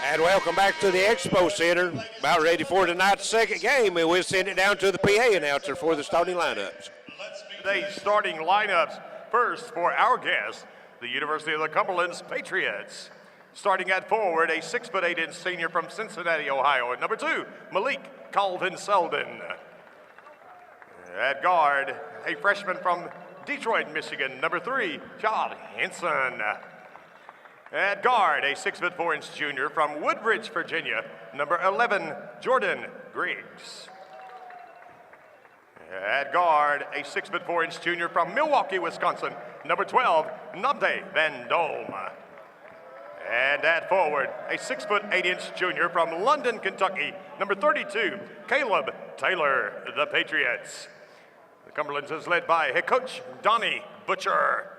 And welcome back to the Expo Center. About ready for tonight's second game, and we'll send it down to the PA announcer for the starting lineups. Today's starting lineups. First, for our guests, the University of the Cumberlands Patriots. Starting at forward, a 6'8" senior from Cincinnati, Ohio. At number 2, Malik Calvin Selden. At guard, a freshman from Detroit, Michigan. Number 3, John Henson. At guard, a 6'4" junior from Woodbridge, Virginia. Number 11, Jordan Griggs. At guard, a 6'4" junior from Milwaukee, Wisconsin. Number 12, Namde Van Dome. And at forward, a 6'8" junior from London, Kentucky. Number 32, Caleb Taylor, the Patriots. The Cumberlands is led by head coach Donnie Butcher.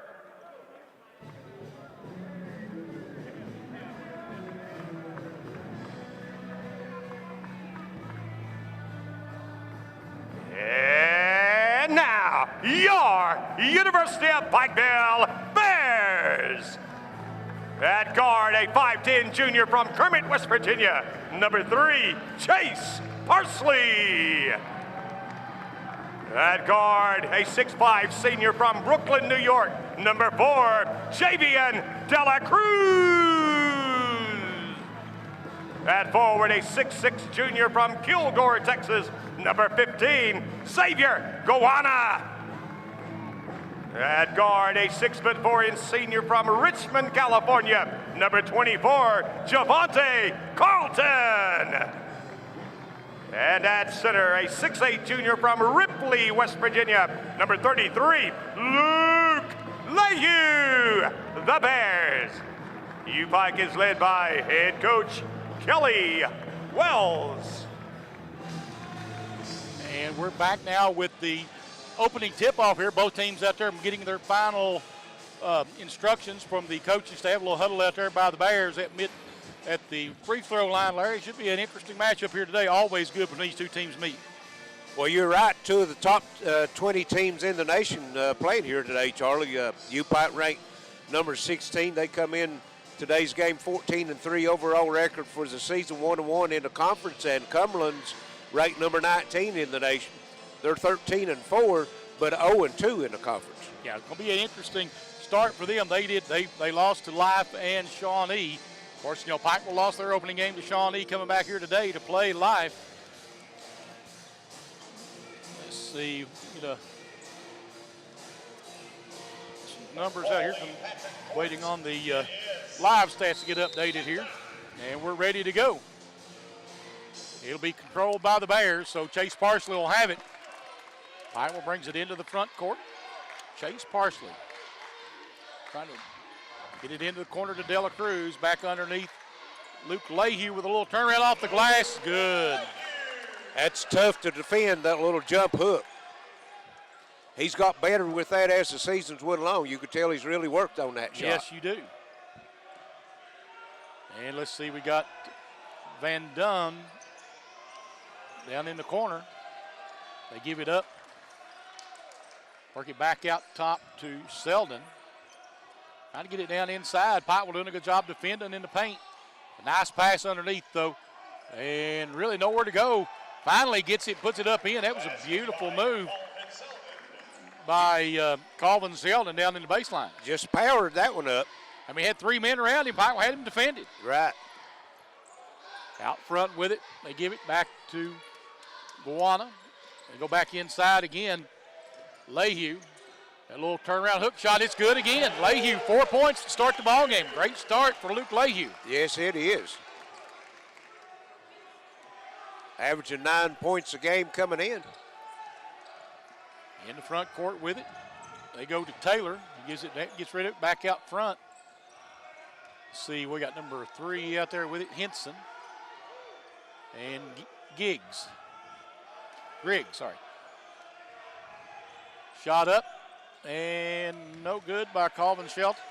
And now, your University of Pikeville Bears. At guard, a 5'10" junior from Kermit, West Virginia. Number 3, Chase Parsley. At guard, a 6'5" senior from Brooklyn, New York. Number 4, Javian Dela Cruz. At forward, a 6'6" junior from Kilgore, Texas. Number 15, Xavier Gowana. At guard, a 6'4" senior from Richmond, California. Number 24, Javante Carlton. And at center, a 6'8" junior from Ripley, West Virginia. Number 33, Luke Layhew, the Bears. UPIKE is led by head coach Kelly Wells. And we're back now with the opening tip-off here. Both teams out there getting their final instructions from the coaching staff. A little huddle out there by the Bears at the free throw line, Larry. It should be an interesting matchup here today. Always good when these two teams meet. Well, you're right. Two of the top 20 teams in the nation playing here today, Charlie. UPIKE ranked number 16. They come in today's game 14-3 overall record for the season, 1-1 in the conference, and Cumberland's ranked number 19 in the nation. They're 13-4, but 0-2 in the conference. Yeah, it's going to be an interesting start for them. They lost to Life and Shawnee. Of course, Pikeville lost their opening game to Shawnee, coming back here today to play Life. Let's see, some numbers out here. Waiting on the live stats to get updated here, and we're ready to go. It'll be controlled by the Bears, so Chase Parsley will have it. Pikeville brings it into the front court. Chase Parsley trying to get it into the corner to Dela Cruz. Back underneath Luke Layhew with a little turnaround off the glass. Good. That's tough to defend, that little jump hook. He's got better with that as the seasons went along. You could tell he's really worked on that shot. Yes, you do. And let's see, we got Van Dum down in the corner. They give it up. Work it back out top to Selden. Trying to get it down inside. Pikeville doing a good job defending in the paint. A nice pass underneath, though. And really nowhere to go. Finally gets it, puts it up in. That was a beautiful move by Calvin Selden down in the baseline. Just powered that one up. I mean, he had 3 men around him. Pikeville had him defended. Right. Out front with it. They give it back to Gowana. They go back inside again. Layhew. That little turnaround hook shot, it's good again. Layhew, 4 points to start the ball game. Great start for Luke Layhew. Yes, it is. Averaging 9 points a game coming in. In the front court with it. They go to Taylor. He gets rid of it back out front. Let's see, we got number 3 out there with it, Henson. And Griggs, sorry. Shot up, and no good by Calvin Shelton.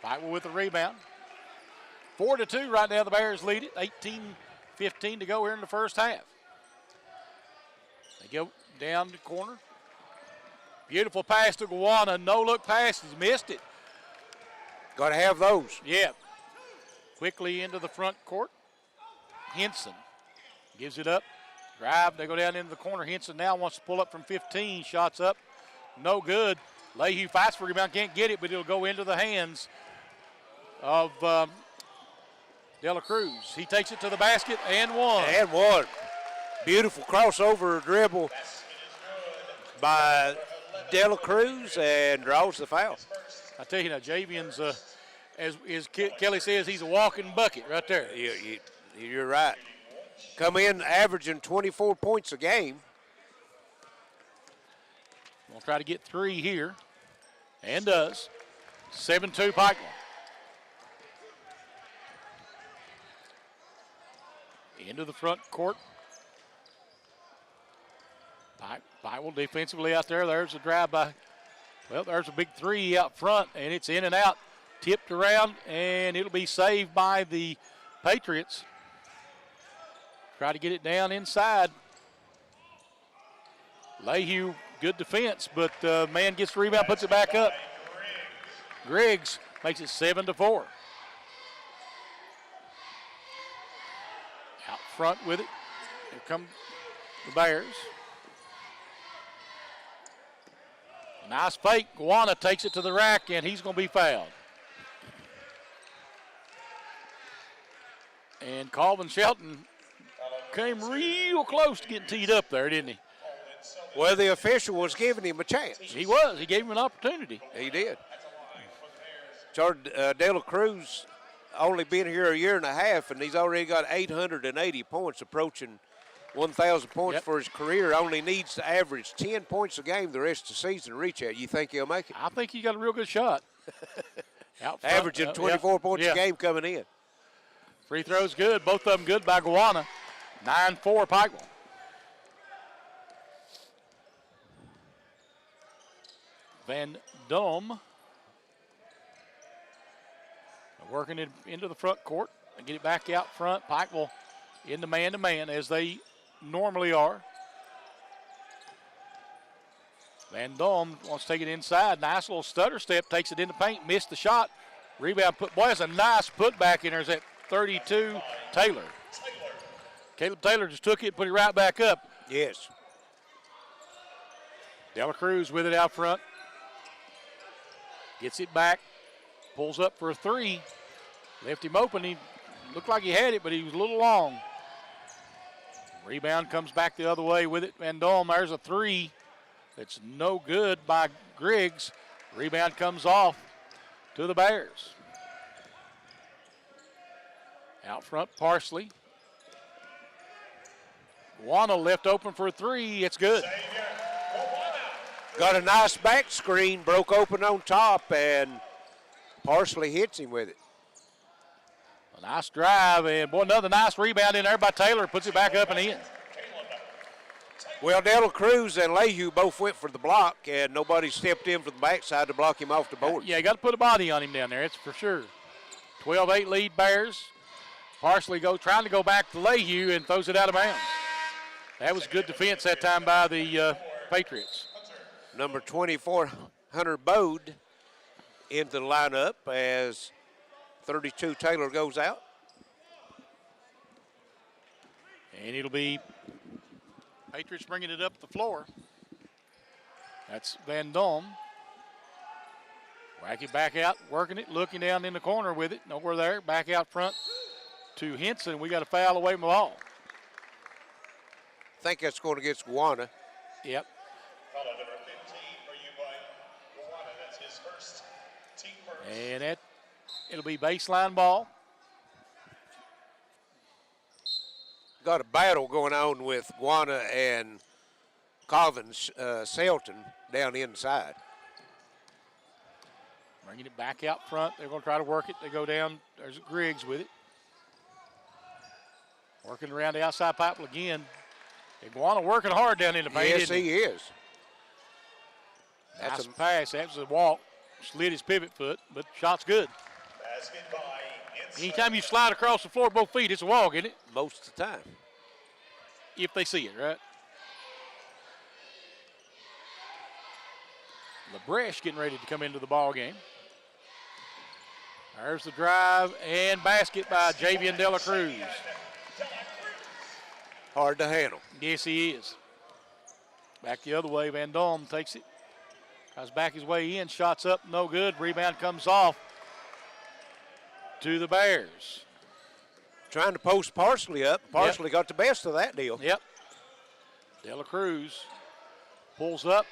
Pikeville with the rebound. 4-2 right now, the Bears lead it. 18-15 to go here in the first half. They go down the corner. Beautiful pass to Gowana. No-look pass. He's missed it. Got to have those. Yeah. quickly into the front court. Henson gives it up. Drive, they go down into the corner. Henson now wants to pull up from 15. Shots up, no good. Leahy fights for rebound, can't get it, but it'll go into the hands of De La Cruz. He takes it to the basket and one. And one. Beautiful crossover dribble by De La Cruz and draws the foul. I tell you now, Javian's, as Kelly says, he's a walking bucket right there. You're right. Come in averaging 24 points a game. We'll try to get 3 here, and does. 7-2 Pike. Into the front court. Pike will defensively out there. There's a drive by, well, there's a big 3 out front, and it's in and out. Tipped around, and it'll be saved by the Patriots. Try to get it down inside. Leahy, good defense, but man gets the rebound, puts it back up. Griggs makes it 7-4. Out front with it. Here come the Bears. Nice fake. Guana takes it to the rack, and he's going to be fouled. And Calvin Shelton came real close to getting teed up there, didn't he? Well, the official was giving him a chance. He was. He gave him an opportunity. He did. De La Cruz only been here a year and a half, and he's already got 880 points, approaching 1,000 points for his career. Only needs to average 10 points a game the rest of the season to reach that. You think he'll make it? I think he got a real good shot. Out front, averaging 24 points a game coming in. Free throws good. Both of them good by Guana. 9-4 Pikeville. Van Dome working it into the front court and get it back out front. Pikeville in the man-to-man as they normally are. Van Dome wants to take it inside. Nice little stutter step, takes it in the paint, missed the shot. Rebound put, boy, that's a nice putback in there. Is that 32 Taylor? Caleb Taylor just took it, put it right back up. Yes. De La Cruz with it out front. Gets it back, pulls up for a 3. Left him open. He looked like he had it, but he was a little long. Rebound comes back the other way with it. Van Dome, there's a 3. That's no good by Griggs. Rebound comes off to the Bears. Out front, Parsley. Guana left open for a 3. It's good. Got a nice back screen, broke open on top, and Parsley hits him with it. A nice drive, and boy, another nice rebound in there by Taylor. Puts it back up and in. Well, De La Cruz and Leahy both went for the block, and nobody stepped in from the backside to block him off the board. Yeah, you got to put a body on him down there, it's for sure. 12-8 lead Bears. Parsley trying to go back to Leahy and throws it out of bounds. That was good defense that time by the Patriots. Number 24, Hunter Bode, into the lineup as 32 Taylor goes out. And it'll be Patriots bringing it up the floor. That's Van Dome. Whack it back out, working it, looking down in the corner with it. Nowhere there. Back out front to Henson. We got a foul away from the ball. I think that's going against Guana. Yep. And it'll be baseline ball. Got a battle going on with Guana and Calvin Shelton down inside. Bringing it back out front. They're going to try to work it. They go down. There's Griggs with it. Working around the outside pipe again. Guana working hard down in the paint. Yes, he is. That's a pass. That was a walk. Slid his pivot foot, but shot's good. Anytime you slide across the floor with both feet, it's a walk, isn't it? Most of the time. If they see it, right? LeBrecht getting ready to come into the ball game. There's the drive and basket by Javian De La Cruz. Hard to handle. Yes, he is. Back the other way, Van Dam takes it. Tries back his way in, shots up, no good. Rebound comes off to the Bears. Trying to post Parsley up. Parsley got the best of that deal. Yep. De La Cruz pulls up,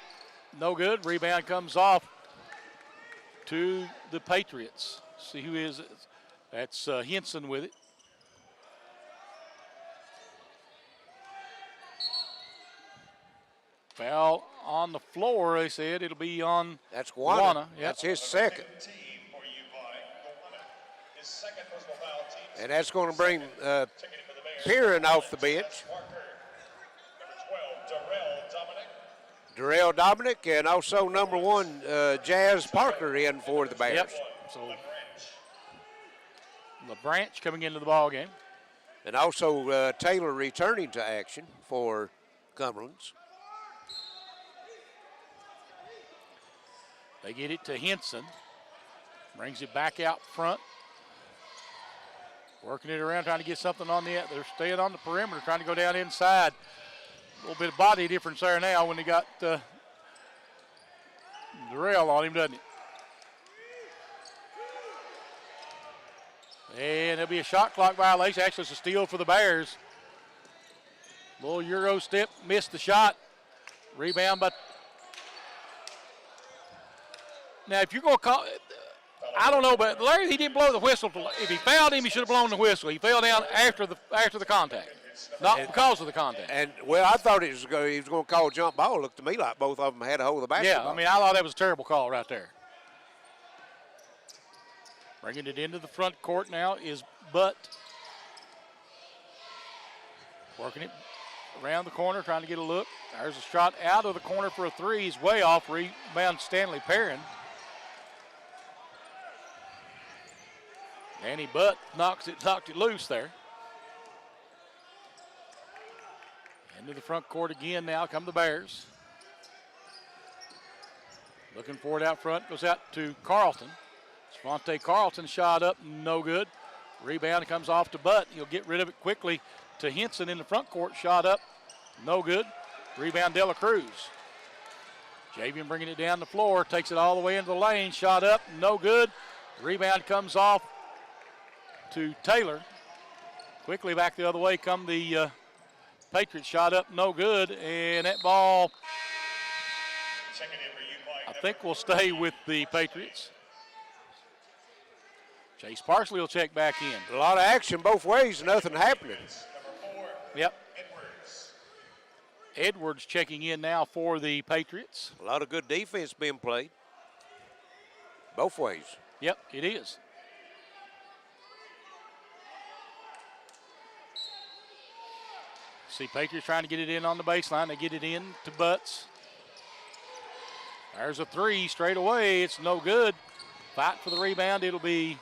no good. Rebound comes off to the Patriots. See who is it? That's Henson with it. Foul on the floor, they said. It'll be on That's Guana. Yep. That's his second. And that's going to bring Piran off the bench. Darrell Dominic, and also number 1, Jazz Parker in for the Bears. Yep. So LeBranch coming into the ball game. And also Taylor returning to action for Cumberlands. They get it to Henson. Brings it back out front. Working it around, trying to get something on the, they're staying on the perimeter, trying to go down inside. A little bit of body difference there now when they got Darrell on him, doesn't it? And there'll be a shot clock violation. Actually, it's a steal for the Bears. Little Euro step, missed the shot. Rebound, but now if you're going to call, I don't know, but Larry, he didn't blow the whistle. If he fouled him, he should have blown the whistle. He fell down after the contact, not because of the contact. And, well, I thought he was going to call a jump ball. It looked to me like both of them had a hold of the basketball. Yeah, I mean, I thought that was a terrible call right there. Bringing it into the front court now is Butt. Working it around the corner, trying to get a look. There's a shot out of the corner for a three. He's way off. Rebound Stanley Perrin. Danny Butt knocked it loose there. Into the front court again now come the Bears. Looking for it out front, goes out to Carlton. Svante Carlton shot up, no good. Rebound comes off to Butt. He'll get rid of it quickly to Henson in the front court, shot up, no good. Rebound De La Cruz. Javian bringing it down the floor, takes it all the way into the lane, shot up, no good. Rebound comes off to Taylor. Quickly back the other way come the Patriots, shot up, no good, and that ball I think will stay with the Patriots. Chase Parsley will check back in. A lot of action both ways, nothing happening. Yep. Edwards checking in now for the Patriots. A lot of good defense being played. Both ways. Yep, it is. See Patriots trying to get it in on the baseline. They get it in to Butts. There's a three straight away. It's no good. Fight for the rebound. It'll be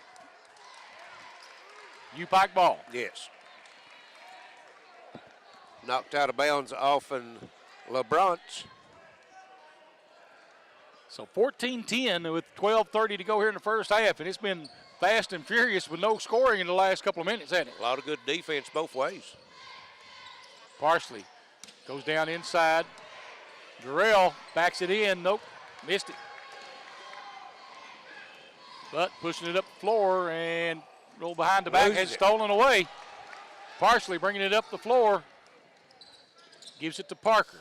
UPIKE ball. Yes. Knocked out of bounds off and LeBranch. So 14-10 with 12:30 to go here in the first half, and it's been fast and furious with no scoring in the last couple of minutes, hasn't it? A lot of good defense both ways. Parsley goes down inside. Darrell backs it in. Nope, missed it. But pushing it up the floor and roll behind the back, has stolen away. Parsley bringing it up the floor. Gives it to Parker.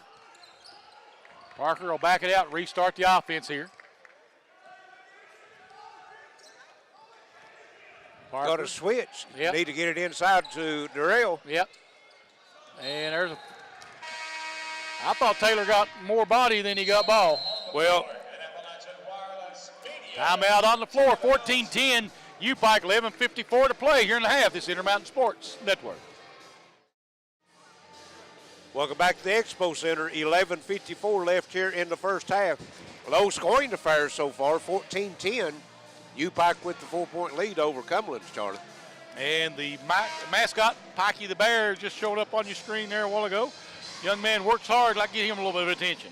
Parker will back it out and restart the offense here. Parker. Got to switch. Yep. Need to get it inside to Darrell. Yep. And there's a, I thought Taylor got more body than he got ball. Well, timeout on the floor, 14-10. UPIKE, 11:54 to play here in the half. This Intermountain Sports Network. welcome back to the Expo Center. 11:54 left here in the first half. Low scoring affair so far, 14-10. UPIKE with the 4-point lead over Cumberlands, Charlie. And the mascot, Pikey the Bear, just showed up on your screen there a while ago. Young man works hard, like get him a little bit of attention.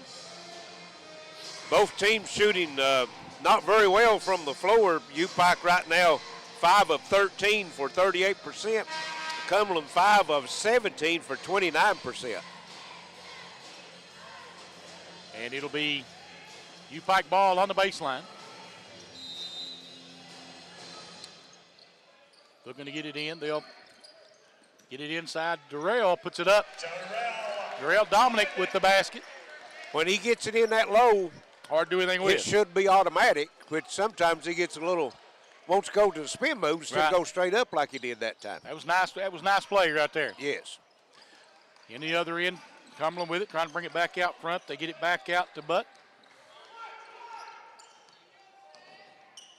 Both teams shooting not very well from the floor. UPIKE right now 5 of 13 for 38%. Cumberland 5 of 17 for 29%. And it'll be UPIKE ball on the baseline. Looking to get it in. They'll get it inside. Durrell puts it up. Durrell Dominic with the basket. When he gets it in that low, hard to do anything with it should be automatic, which sometimes he gets a little, wants to go to the spin move instead of go straight up like he did that time. That was nice. That was nice play right there. Yes. In the other end, Cumberland with it, trying to bring it back out front. They get it back out to Butt.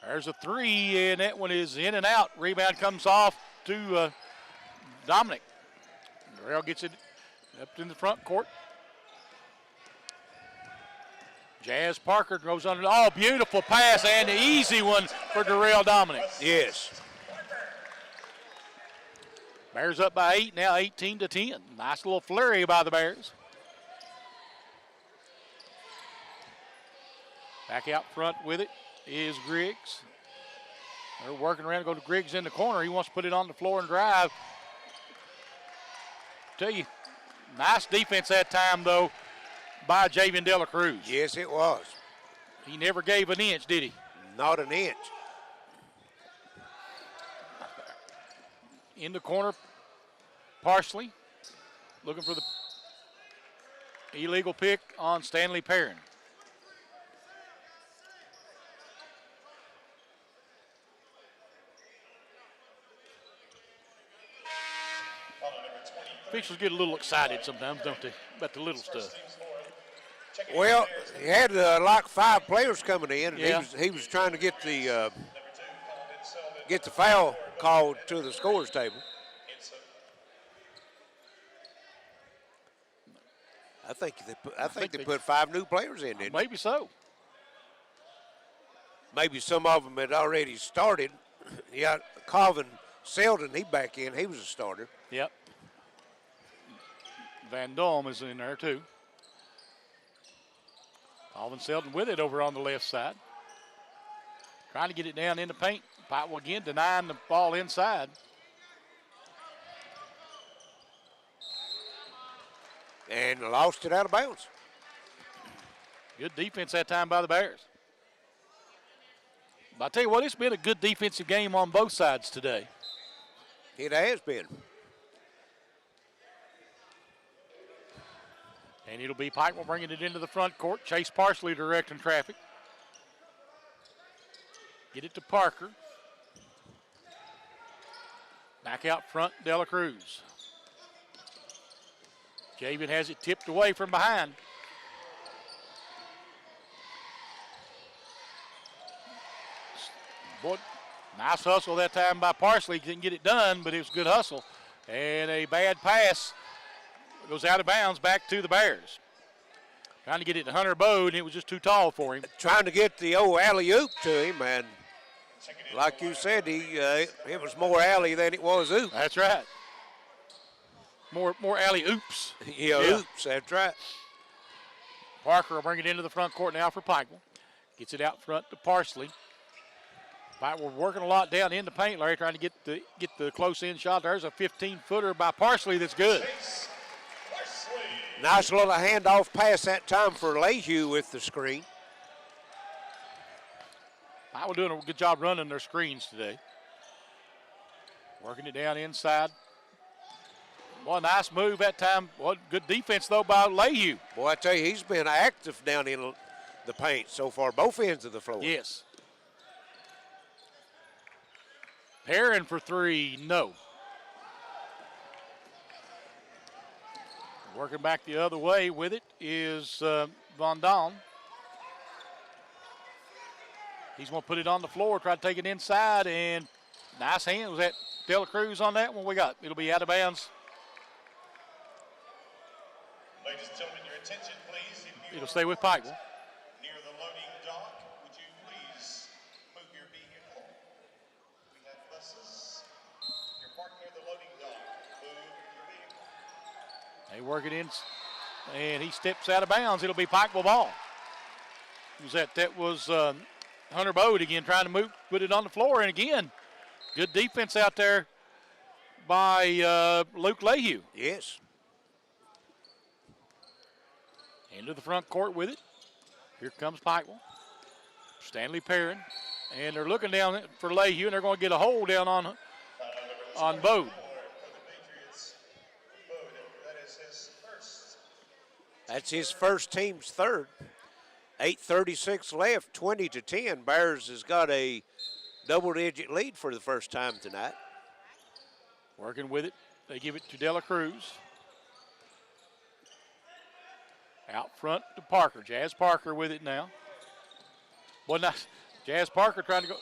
There's a three, and that one is in and out. Rebound comes off to Dominic. Durrell gets it up in the front court. Jazz Parker goes under. Oh, beautiful pass and an easy one for Durrell Dominic. Yes. Bears up by 8 now, 18-10. Nice little flurry by the Bears. Back out front with it is Griggs. They're working around to go to Griggs in the corner. He wants to put it on the floor and drive. Tell you, nice defense that time, though, by Javian De La Cruz. Yes, it was. He never gave an inch, did he? Not an inch. In the corner, Parsley, looking for the illegal pick on Stanley Perrin. Officials get a little excited sometimes, don't they, about the little stuff. Well, he had like 5 players coming in, and Yeah. he was trying to get the foul called to the scorers table. I think they put 5 new players in, didn't they? Maybe so. Maybe some of them had already started. Yeah, Calvin Selden, he back in. He was a starter. Yep. Van Dam is in there too. Alvin Selden with it over on the left side. Trying to get it down in the paint. Pikeville again denying the ball inside. And lost it out of bounds. Good defense that time by the Bears. But I tell you what, it's been a good defensive game on both sides today. It has been. And it'll be Pikeville bringing it into the front court. Chase Parsley directing traffic. Get it to Parker. Back out front, De La Cruz. Javian has it tipped away from behind. Boy, nice hustle that time by Parsley. Didn't get it done, but it was a good hustle. And a bad pass goes out of bounds back to the Bears. Trying to get it to Hunter Bode, and it was just too tall for him. Trying to get the old alley-oop to him, and like you said, it was more alley than it was oop. That's right. More alley-oops. Yeah, oops, that's right. Parker will bring it into the front court now for Pikeville. Gets it out front to Parsley. Pikeville working a lot down in the paint, Larry, trying to get the close-in shot. There's a 15-footer by Parsley that's good. Nice little handoff pass that time for Lehue with the screen. Pikeville doing a good job running their screens today. Working it down inside. Boy, nice move that time. Well, good defense, though, by Lehue. Boy, I tell you, he's been active down in the paint so far, both ends of the floor. Yes. Perrin for 3, no. Working back the other way with it is Von Dawn. He's going to put it on the floor, try to take it inside, and nice hand. Was that De La Cruz on that one? It'll be out of bounds. Ladies and gentlemen, your attention, please. It'll stay with Pikeville. Near the loading dock, would you please move your vehicle? We have buses. If you're parked near the loading dock, move your vehicle. They work it in, and he steps out of bounds. It'll be Pikeville ball. That was Hunter Bode again trying to put it on the floor, and again, Good defense out there by Luke Lehue. Yes. Into the front court with it. Here comes Pikeville. Stanley Perrin. And they're looking down for Lehue, and they're going to get a hold down on Bode. That's his first, team's third. 8:36 left, 20-10. Bears has got a double-digit lead for the first time tonight. Working with it. They give it to Dela Cruz. Out front to Parker. Jazz Parker with it now. Well, now, Jazz Parker trying to go.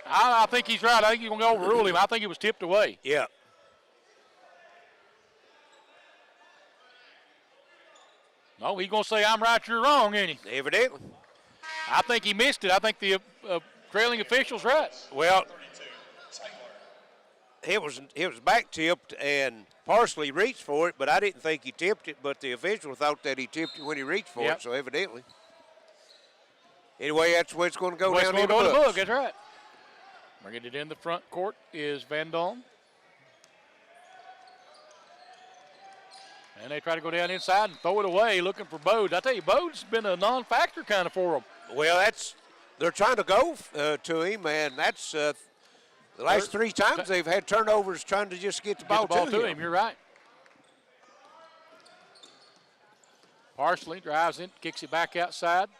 I think he's right. I think he's going to overrule him. I think he was tipped away. Yeah. No, he's going to say, I'm right, you're wrong, ain't he? Evidently. I think he missed it. I think the trailing official's right. Well, it was back tipped and Parsley reached for it, but I didn't think he tipped it, but the official thought that he tipped it when he reached for it, so evidently. Anyway, that's where it's going to go down in the book. That's right. Bringing it in the front court is Van Dam. And they try to go down inside and throw it away, looking for Bode. I tell you, Bode's been a non-factor kind of for them. Well, they're trying to go to him, and that's the last three times they've had turnovers trying to just get the ball to him. You're right. Parsley drives in, kicks it back outside.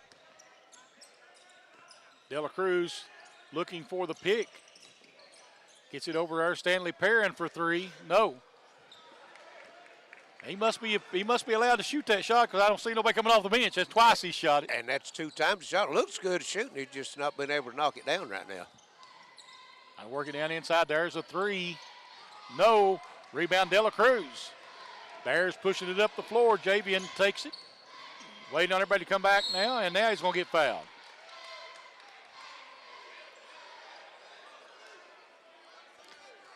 Dela Cruz looking for the pick. Gets it over there. Stanley Perrin for three. No. He must be allowed to shoot that shot because I don't see nobody coming off the bench. That's twice he shot it. And that's 2 times the shot. Looks good shooting. He's just not been able to knock it down right now. I'm working down inside. There's a three. No. Rebound Dela Cruz. Bears pushing it up the floor. Javian takes it. Waiting on everybody to come back now, and now he's going to get fouled.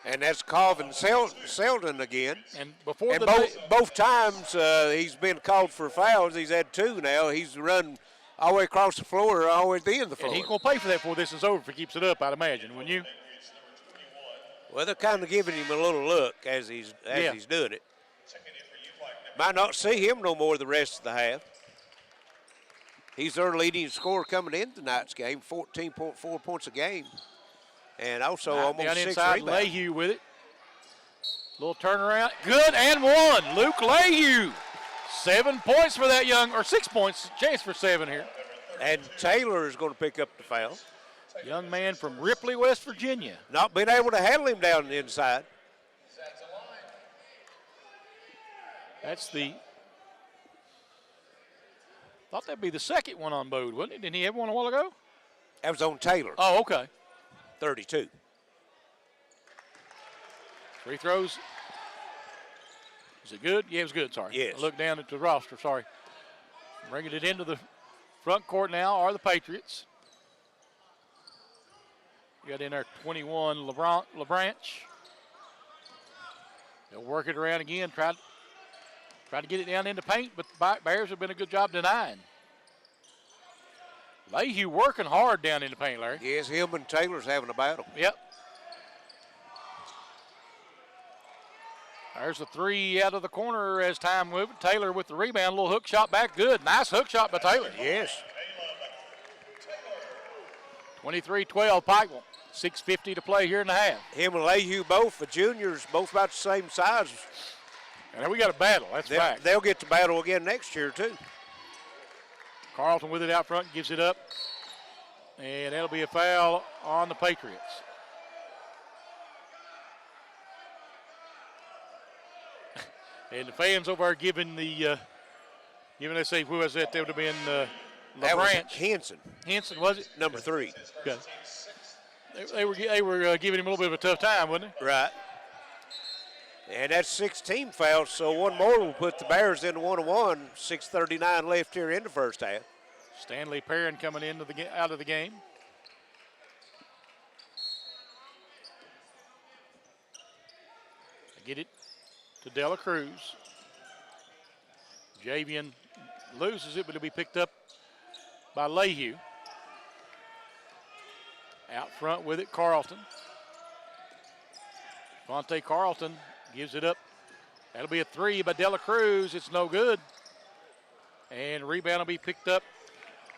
And that's Calvin Selden again. And before both times he's been called for fouls. He's had 2 now. He's run all the way across the floor, all the way to the end of the floor. And he's going to pay for that before this is over if he keeps it up, I'd imagine, wouldn't you? Well, they're kind of giving him a little look as he's doing it. Might not see him no more the rest of the half. He's their leading scorer coming in tonight's game, 14.4 points a game. And also almost 6 inside, rebounds. Lehue with it. Little turnaround. Good and one. Luke Lehue. 7 points for that young, or 6 points. Chance for 7 here. And Taylor is going to pick up the foul. Young man from Ripley, West Virginia. Not being able to handle him down the inside. That's thought that'd be the second one on Bode, wouldn't it? Didn't he have one a while ago? That was on Taylor. Oh, okay. 32. Free throws. Is it good? Yeah, it was good, sorry. Yes. I looked down at the roster, sorry. Bringing it into the front court now are the Patriots. You got in there 21, LeBranch. They'll work it around again, try to get it down into paint, but the Bears have been a good job denying. Lehue working hard down in the paint, Larry. Yes, him and Taylor's having a battle. Yep. There's a three out of the corner as time moves. Taylor with the rebound, little hook shot back, good. Nice hook shot by Taylor. Yes. 23-12 Pikeville. 6:50 to play here in the half. Him and Lehue both, the juniors, both about the same size. And we got a battle, that's fact. They'll get to battle again next year, too. Carlton with it out front, gives it up. And that'll be a foul on the Patriots. And the fans over there giving let's say, who was that? That would have been That was LeBranch. Henson. Henson, was it? Number 3. Okay. They were giving him a little bit of a tough time, wasn't they? Right. And that's 16 fouls, so one more will put the Bears into 1-1. 6:39 left here in the first half. Stanley Perrin coming out of the game. They get it to Dela Cruz. Javian loses it, but it'll be picked up by Lehue. Out front with it, Carlton. Fonte Carlton gives it up. That'll be a three by Dela Cruz. It's no good. And rebound will be picked up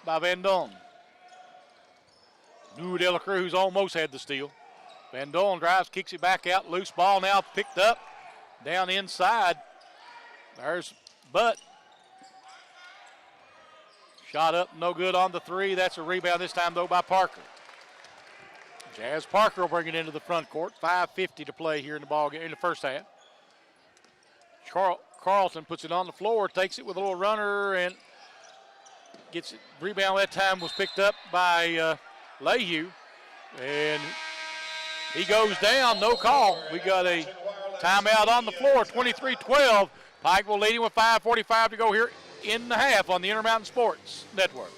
by Van Dolen. Dela Cruz almost had the steal. Van Dolen drives, kicks it back out. Loose ball now picked up. Down inside. There's Butt. Shot up, no good on the three. That's a rebound this time, though, by Parker. Jazz Parker will bring it into the front court. 5:50 to play here in the ball game in the first half. Carlton puts it on the floor, takes it with a little runner, and gets it. Rebound that time was picked up by Lehue, and he goes down. No call. We got a timeout on the floor. 23-12. Pike will lead him with 5:45 to go here in the half on the Intermountain Sports Network.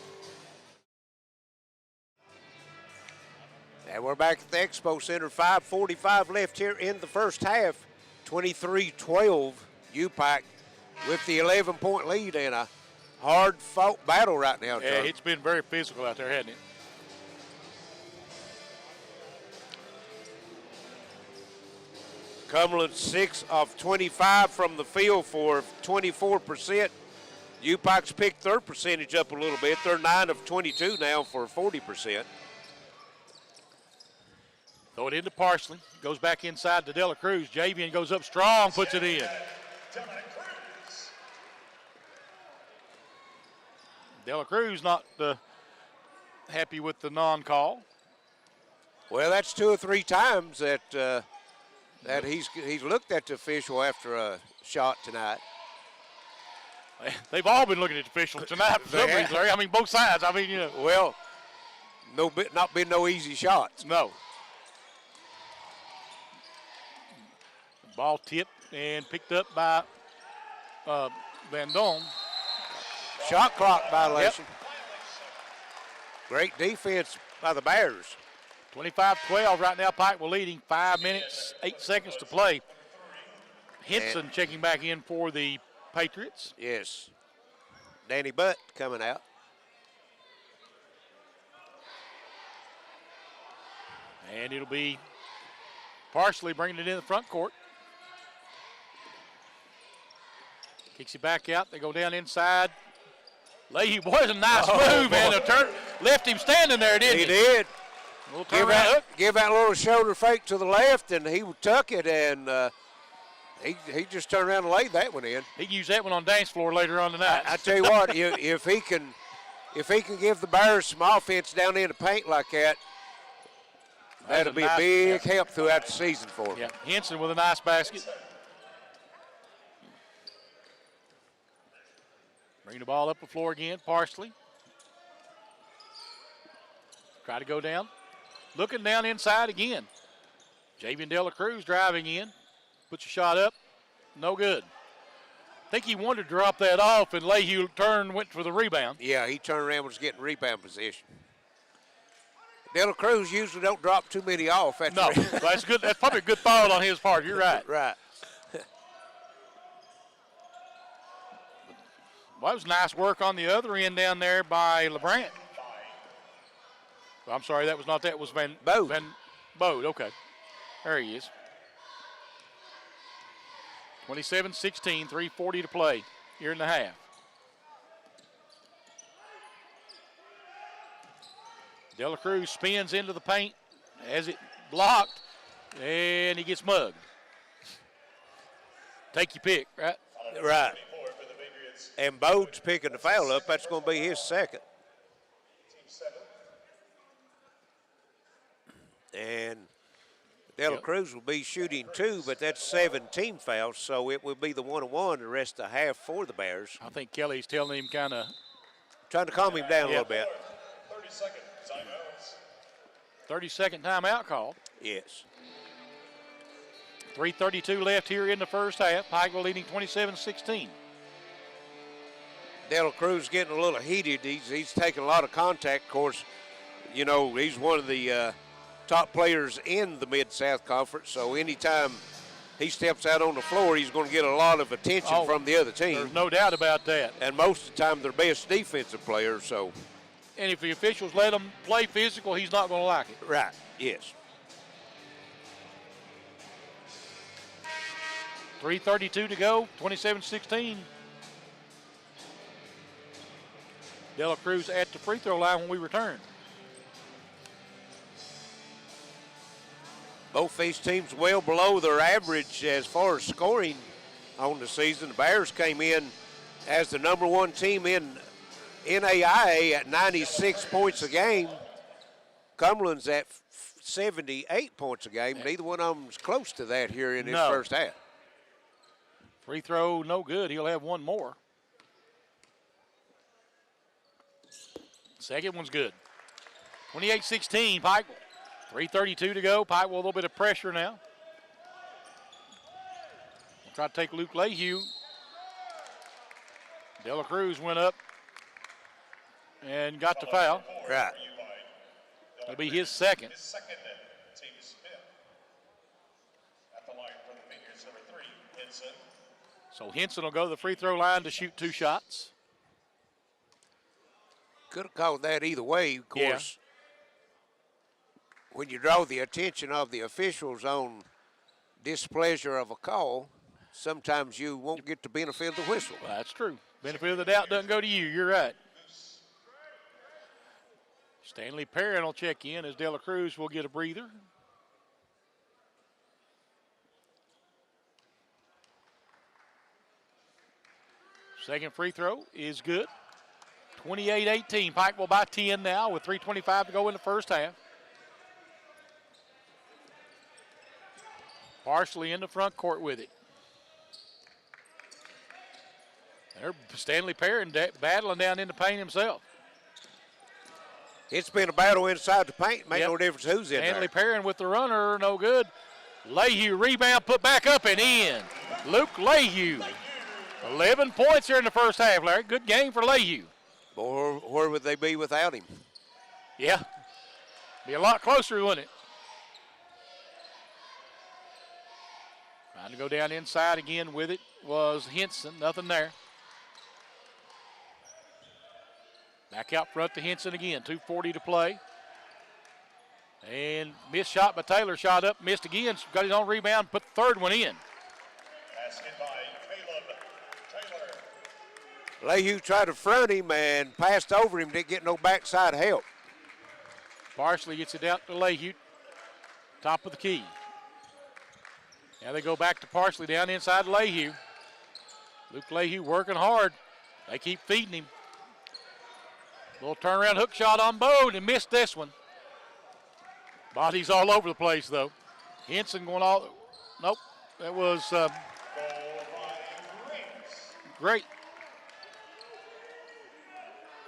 And we're back at the Expo Center. 5:45 left here in the first half. 23-12. UPIKE with the 11-point lead and a hard-fought battle right now, Yeah, it's been very physical out there, hasn't it? Cumberland 6 of 25 from the field for 24%. UPIKE's picked their percentage up a little bit. They're 9 of 22 now for 40%. Throw it into Parsley. Goes back inside to Dela Cruz. Javian goes up strong, puts it in. Dela Cruz not happy with the non-call. Well, that's 2 or 3 times that that he's looked at the official after a shot tonight. They've all been looking at the official tonight for some reason, Larry. I mean, both sides. I mean, you know. Well, not been no easy shots. No. Ball tipped and picked up by Van Dolen. Shot clock violation. Yep. Great defense by the Bears. 25-12 right now. Pike will leading. 5 minutes, 8 seconds to play. Henson checking back in for the Patriots. Yes. Danny Butt coming out. And it'll be Parsley bringing it in the front court. Kicks it back out. They go down inside. Leahy, boy, a nice move, and a turn left him standing there, didn't he? He did. Give that little shoulder fake to the left, and he took it, and he just turned around and laid that one in. He can use that one on dance floor later on tonight. I tell you what, if he can give the Bears some offense down in the paint like that, that'll be a big help throughout the season for him. Yeah, Henson with a nice basket. Bring the ball up the floor again, Parsley. Try to go down. Looking down inside again. Javian Dela Cruz driving in. Puts a shot up. No good. I think he wanted to drop that off, and Lehue went for the rebound. Yeah, he turned around and was getting rebound position. Dela Cruz usually don't drop too many off. No, that's good. That's probably a good thought on his part. You're right. Right. Well, that was nice work on the other end down there by LeBrant. I'm sorry, that was not that. It was Van Bode, okay. There he is. 27-16, 3:40 to play here in the half. Dela Cruz spins into the paint, has it blocked, and he gets mugged. Take your pick, right? Right. And Bode's picking the foul up. That's going to be his second. And Dela Cruz will be shooting 2, but that's 17 fouls, so it will be the 1-on-1 the rest of the half for the Bears. I think Kelly's telling him kind of. Trying to calm him down a little bit. 30-second timeout call. Yes. 3:32 left here in the first half. Pikeville leading 27-16. Dela Cruz getting a little heated. He's taking a lot of contact. Of course, you know, he's one of the top players in the Mid-South Conference, so anytime he steps out on the floor, he's going to get a lot of attention from the other team. There's no doubt about that. And most of the time, their best defensive player, so And if the officials let him play physical, he's not going to like it. Right, yes. 3:32 to go, 27-16. De La Cruz at the free throw line when we return. Both these teams well below their average as far as scoring on the season. The Bears came in as the number one team in NAIA at 96 points a game. Cumberlands at 78 points a game. Neither one of them is close to that here in this first half. Free throw, no good. He'll have one more. Second one's good. 28-16, Pikeville. 3:32 to go. Pikeville a little bit of pressure now. We'll try to take Luke Lehue. De La Cruz went up and got the foul. Right. It'll be his second. His second, team is fifth. At the line for the Phoenix, number 3, Henson. So Henson will go to the free throw line to shoot 2 shots. Could have called that either way, of course. When you draw the attention of the officials on displeasure of a call, sometimes you won't get the benefit of the whistle. Well, that's true. Benefit of the doubt doesn't go to you. You're right. Stanley Perrin will check in as De La Cruz will get a breather. Second free throw is good. 28-18. Pikeville by 10 now with 3:25 to go in the first half. Partially in the front court with it. There's Stanley Perrin battling down in the paint himself. It's been a battle inside the paint. Make no difference who's in Stanley there. Perrin with the runner, no good. Lehue rebound, put back up and in. Luke Lehue. 11 points here in the first half, Larry. Good game for Lehue. Boy, where would they be without him? Yeah. Be a lot closer, wouldn't it? Trying to go down inside again with it was Henson. Nothing there. Back out front to Henson again. 2:40 to play. And missed shot by Taylor. Shot up, missed again. Got his own rebound, put the third one in. Basket by Caleb Taylor. Lehue tried to front him and passed over him. Didn't get no backside help. Parsley gets it out to Lehue. Top of the key. Now they go back to Parsley down inside Lehue. Luke Lehue working hard. They keep feeding him. Little turnaround hook shot on Bode and missed this one. Bodies all over the place though. Henson going all, nope. That was great.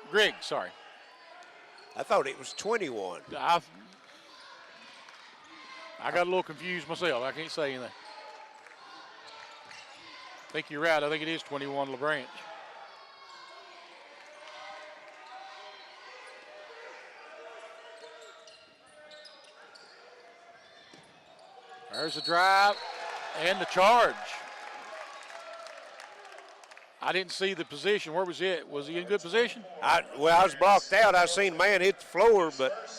Griggs, sorry. I thought it was 21. I got a little confused myself. I can't say anything. I think you're right. I think it is 21 LaBranch. There's the drive and the charge. I didn't see the position. Where was it? Was he in good position? I was blocked out. I seen man hit the floor, but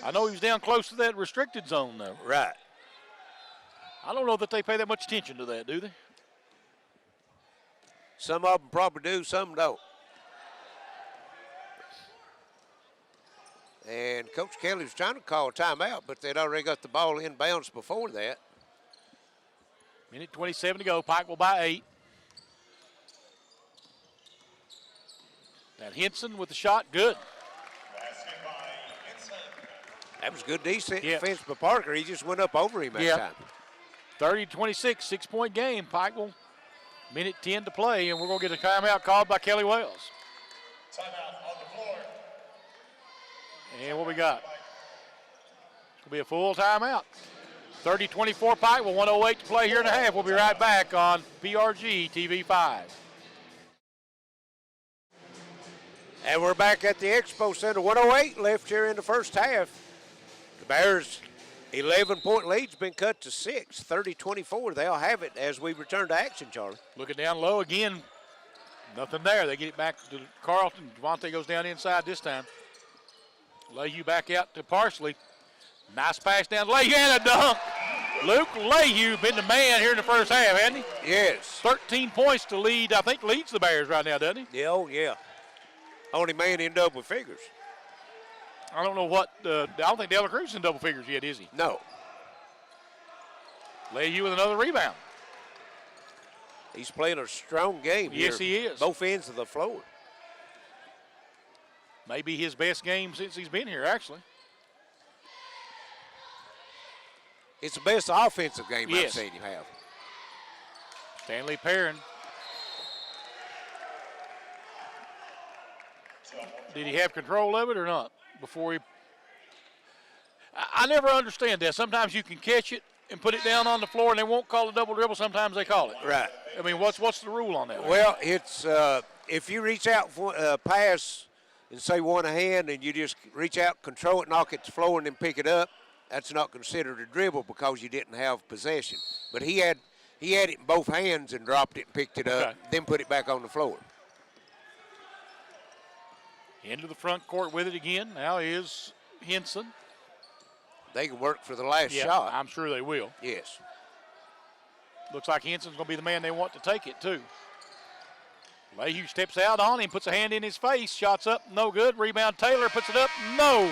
I know he was down close to that restricted zone, though. right. I don't know that they pay that much attention to that, do they? Some of them probably do, some don't. And Coach Kelly was trying to call a timeout, but they'd already got the ball inbounds before that. Minute 27 to go. Pikeville by 8. That Henson with the shot, good. That was good defense by Parker. He just went up over him that time. 30-26, 6-point game. Pikeville, minute 10 to play, and we're going to get a timeout called by Kelly Wells. Timeout on the floor. And what we got? It's going to be a full timeout. 30-24 Pikeville, 1:08 to play here in a half. We'll be right back on PRG TV 5. And we're back at the Expo Center. 1:08 left here in the first half. The Bears' 11-point lead's been cut to 6, 30-24. They'll have it as we return to action, Charlie. Looking down low again. Nothing there. They get it back to Carlton. Devontae goes down inside this time. Lehue back out to Parsley. Nice pass down to Lehue and a dunk. Luke Lehue been the man here in the first half, hasn't he? Yes. 13 points to lead. I think leads the Bears right now, doesn't he? Yeah, oh, yeah. Only man in double figures. I don't know what. I don't think Dela Cruz is in double figures yet, is he? No. Lehue with another rebound. He's playing a strong game here. Yes, he is. Both ends of the floor. Maybe his best game since he's been here, actually. It's the best offensive game I've Yes. seen him have. Stanley Perrin. Did he have control of it or not before he? I never understand that. Sometimes you can catch it and put it down on the floor and they won't call a double dribble. Sometimes they call it. Right. I mean, what's the rule on that? Well, it's if you reach out for a pass and say one hand and you just reach out, control it, knock it to the floor, and then pick it up, that's not considered a dribble because you didn't have possession. But he had it in both hands and dropped it and picked it up, then put it back on the floor. Into the front court with it again. Now is Henson. They can work for the last Yeah, shot. I'm sure they will. Yes. Looks like Henson's going to be the man they want to take it, too. Lehue steps out on him, puts a hand in his face. Shots up, no good. Rebound, Taylor puts it up, no.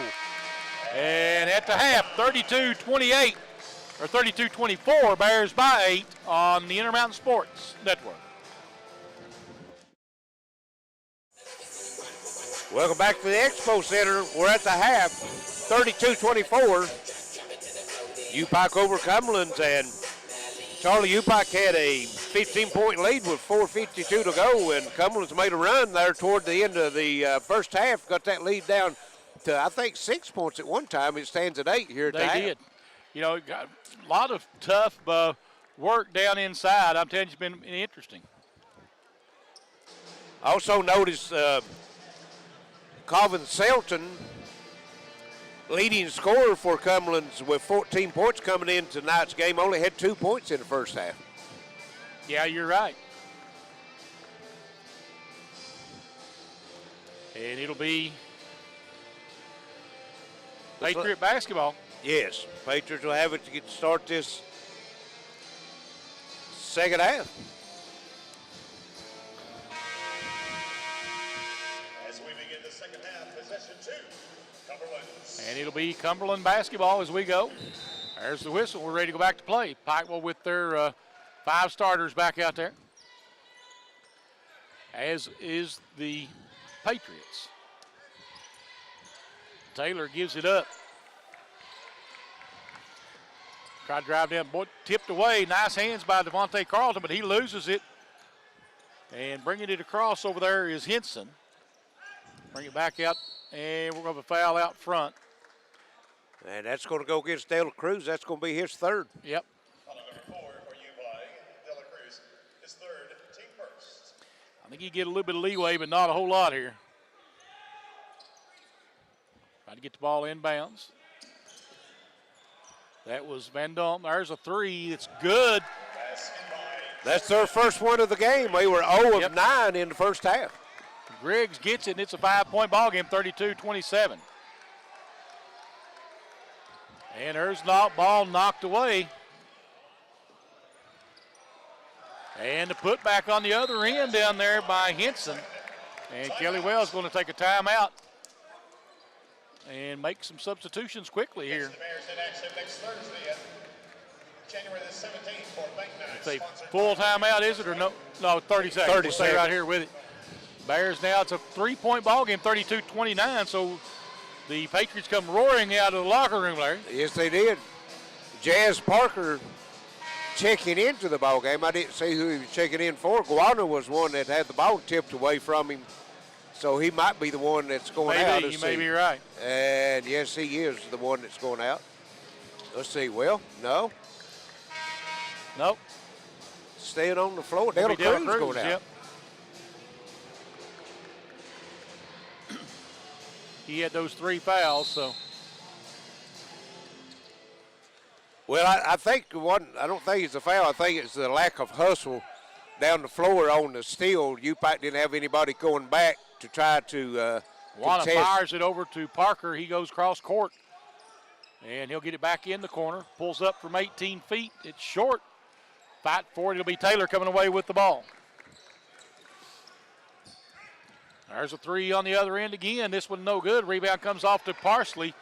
And at the half, 32-28, or 32-24, Bears by 8 on the Intermountain Sports Network. Welcome back to the Expo Center. We're at the half, 32-24. UPIKE over Cumberlands, and Charlie UPIKE had a 15-point lead with 4:52 to go, and Cumberlands made a run there toward the end of the first half, got that lead down to, I think, 6 points at one time. It stands at 8 here at the half. They did. You know, got a lot of tough work down inside. I'm telling you, it's been interesting. Also notice Calvin Selton, leading scorer for Cumberlands with 14 points coming in tonight's game, only had 2 points in the first half. Yeah, you're right. And it'll be Patriot basketball. Yes, Patriots will have it to start this second half. As we begin the second half, possession 2, Cumberlands. And it'll be Cumberland basketball as we go. There's the whistle. We're ready to go back to play. Pikeville with their 5 starters back out there, as is the Patriots. Taylor gives it up. Tried to drive down, boy, tipped away. Nice hands by Devontae Carlton, but he loses it. And bringing it across over there is Henson. Bring it back out, and we're going to have a foul out front. And that's going to go against Dela Cruz. That's going to be his third. Yep. Foul number 4 for UPIKE, Dela Cruz, his third, team first. I think you get a little bit of leeway, but not a whole lot here. Trying to get the ball inbounds. That was Van Dam. There's a 3. It's good. That's their first one of the game. They were 0 of 9 in the first half. Griggs gets it, and it's a 5-point ball game, 32-27. And there's the ball knocked away. And the putback on the other end down there by Henson. And Kelly Wells going to take a timeout and make some substitutions quickly here. The Bears in action next Thursday, January the 17th for Bank Night. It's a full timeout, is it, or no? No, 30 seconds. 30 We'll stay right here with it. Bears now, it's a 3-point ball game, 32-29, so the Patriots come roaring out of the locker room, Larry. Yes, they did. Jazz Parker checking into the ball game. I didn't see who he was checking in for. Guana was one that had the ball tipped away from him, so he might be the one that's going out. Maybe, you may be right. And yes, he is the one that's going out. Let's see. Well, no. Nope. Staying on the floor. It'll Dela be Cruz going out. Yep. He had those 3 fouls, so. Well, I think one. I don't think it's a foul. I think it's the lack of hustle down the floor on the steal. UPIKE didn't have anybody going back to try to Juana contest. fires it over to Parker. He goes cross court, and he'll get it back in the corner. Pulls up from 18 feet. It's short. Fight for it. It'll be Taylor coming away with the ball. There's a three on the other end again. This one no good. Rebound comes off to Parsley.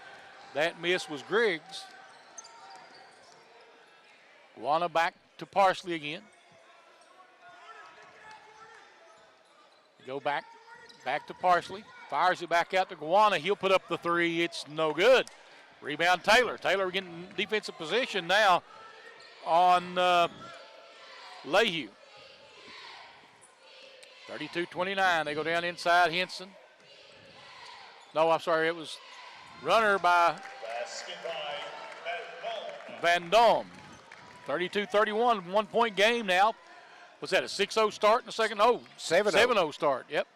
That miss was Griggs. Juana back to Parsley again. Go back to Parsley. Fires it back out to Guana. He'll put up the three. It's no good. Rebound Taylor. Taylor getting defensive position now on Lehue. 32-29. They go down inside Henson. No, I'm sorry. It was runner by Van Dom. 32-31. 1 point game now. Was that a 6-0 start in the second? Oh, 7-0 start. Yep.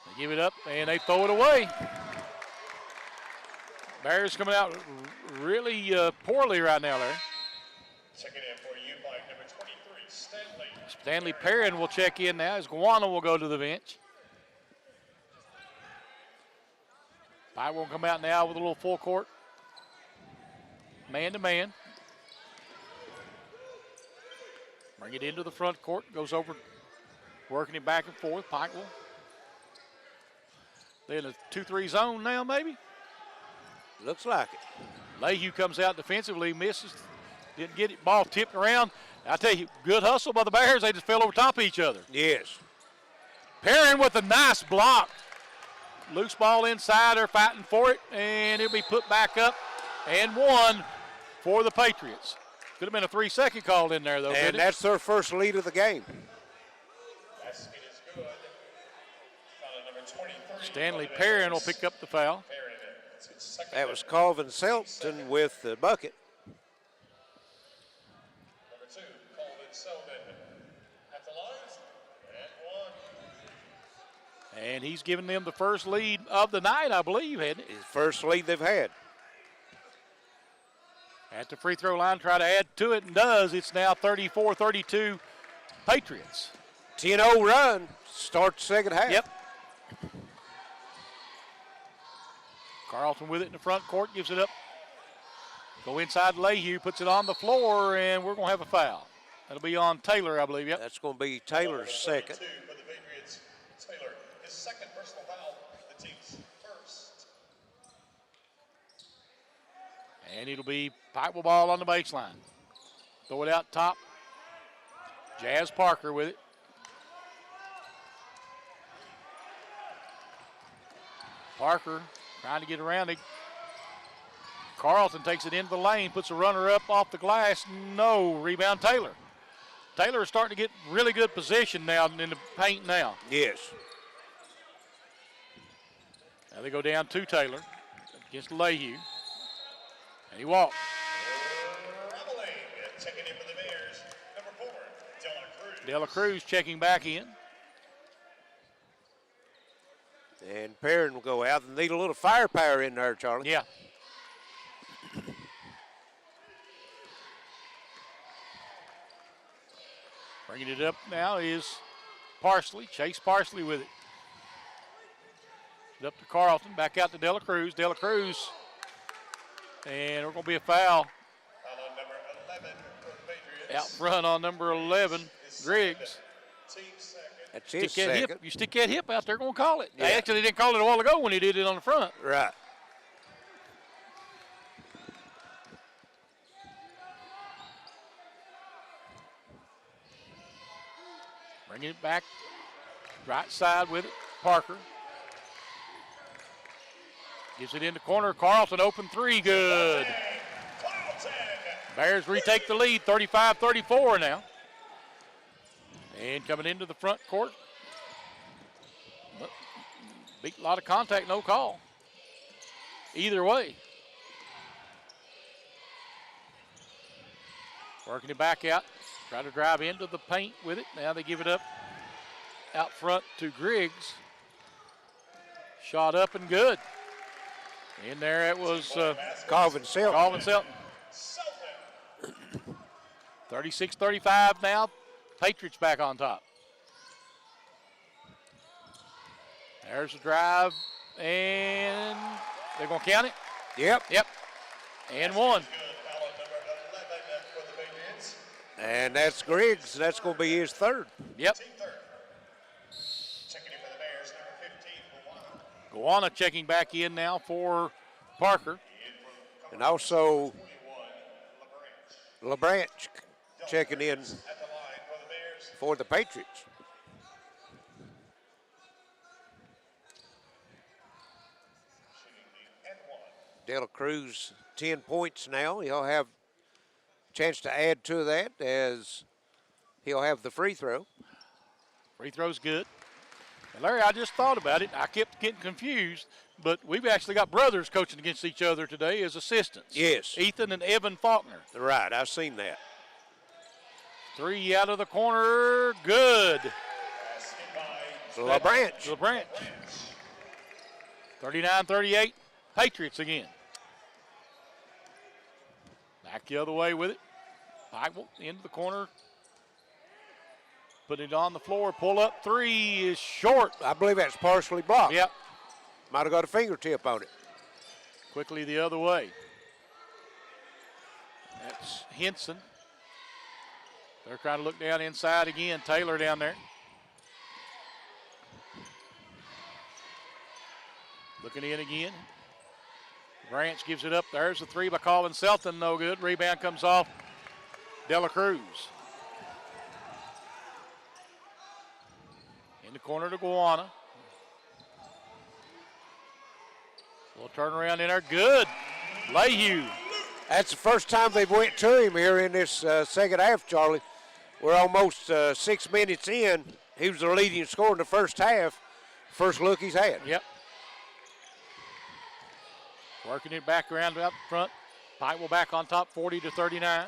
They give it up and they throw it away. Bears coming out really poorly right now, Larry. Checking in for UPIKE, number 23, Stanley. Stanley Perrin will check in now as Guana will go to the bench. Pike will come out now with a little full court. Man to man. Bring it into the front court. Goes over, working it back and forth. Pike will. They're in a 2-3 zone now, maybe. Looks like it. Lehue comes out defensively, misses. Didn't get it. Ball tipped around. I tell you, good hustle by the Bears. They just fell over top of each other. Yes. Perrin with a nice block. Loose ball inside. They're fighting for it, and it'll be put back up and one for the Patriots. Could have been a 3-second call in there, though. And that's their first lead of the game. Basket is good. Foul number 23. Stanley Perrin will pick up the foul. That was Colvin Selton with the bucket. Number 2, Colvin Selden. At the lines, and 1. And he's given them the first lead of the night, I believe, hadn't it? His first lead they've had. At the free throw line, try to add to it, and does. It's now 34-32 Patriots. 10-0 run. Start the second half. Yep. Carlton with it in the front court, gives it up. Go inside Lehue, puts it on the floor, and we're going to have a foul. That'll be on Taylor, I believe. Yep. That's going to be Taylor's second. For the Patriots, Taylor, his second personal foul, the team's first. And it'll be Pike will ball on the baseline. Throw it out top. Jazz Parker with it. Parker trying to get around it. Carlton takes it into the lane, puts a runner up off the glass. No, rebound Taylor. Taylor is starting to get really good position now in the paint now. Yes. Now they go down to Taylor against Lehue. And he walks. Checking in for the Bears, number 4, De La Cruz. De La Cruz checking back in. And Perrin will go out and need a little firepower in there, Charlie. Yeah. Bringing it up now is Parsley. Chase Parsley with it. Up to Carlton. Back out to De La Cruz. De La Cruz. And we're going to be a foul. Foul on number 11 for the Patriots. Out front on number 11, Griggs. Team second. That's his Stick that second. hip. You stick that hip out, they're going to call it. Yeah. They actually didn't call it a while ago when he did it on the front. Right. Bringing it back, right side with it, Parker. Gives it in the corner, Carlton open three, good. Bears retake the lead, 35-34 now. And coming into the front court. Beat a lot of contact, no call. Either way. Working it back out. Try to drive into the paint with it. Now they give it up out front to Griggs. Shot up and good. In there it was Calvin Selton. Calvin Selton. 36-35 now. Patriots back on top. There's the drive, and they're going to count it? Yep. Yep. And one. And that's Griggs. That's going to be his third. Yep. Checking in for the Bears, number 15, Gowana checking back in now for Parker. And also LeBranch checking in for the Patriots. Dela Cruz 10 points now. He'll have a chance to add to that as he'll have the free throw. Free throw's good. And Larry, I just thought about it. I kept getting confused, but we've actually got brothers coaching against each other today as assistants. Yes. Ethan and Evan Faulkner. Right, I've seen that. Three out of the corner, good. LeBranch. LeBranch. 39-38, Patriots again. Back the other way with it. Pike into the corner. Put it on the floor. Pull up three is short. I believe that's partially blocked. Yep. Might have got a fingertip on it. Quickly the other way. That's Henson. They're trying to look down inside again. Taylor down there. Looking in again. Branch gives it up. There's the three by Colin Selton. No good. Rebound comes off Dela Cruz. In the corner to Gowana. Little turnaround in there. Good. Layhew. That's the first time they've went to him here in this second half, Charlie. We're almost 6 minutes in. He was the leading scorer in the first half. First look he's had. Yep. Working it back around up front. Pikeville back on top, 40-39.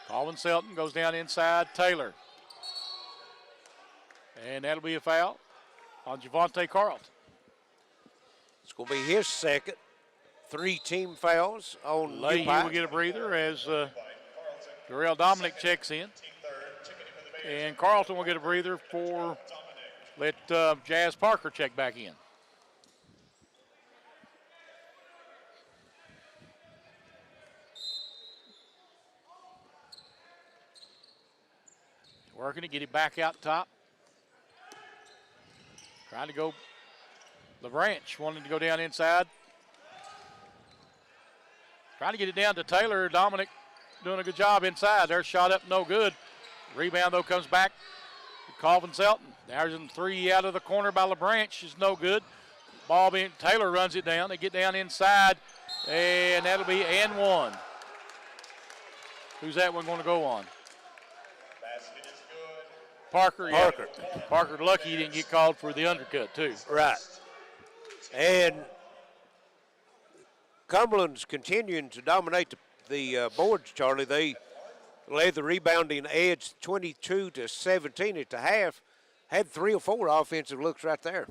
Colin Selton goes down inside. Taylor. And that'll be a foul on Javante Carlton. It's going to be his second. 3 team fouls on Leahy UPIKE. will get a breather as Darrell Dominic checks in. And Carlton will get a breather for let Jazz Parker check back in. Working to get it back out top. Trying to go. LeBranch wanting to go down inside. Trying to get it down to Taylor. Dominic doing a good job inside. Their shot up, no good. Rebound, though, comes back to Calvin Selton. There's a three out of the corner by LeBranch. Is no good. Ball being, Taylor runs it down. They get down inside, and that'll be and one. Who's that one going to go on? Parker. Yeah. Parker lucky he didn't get called for the undercut, too. Right. And Cumberland's continuing to dominate the boards, Charlie. They led the rebounding edge 22-17 at the half. Had 3 or 4 offensive looks right there.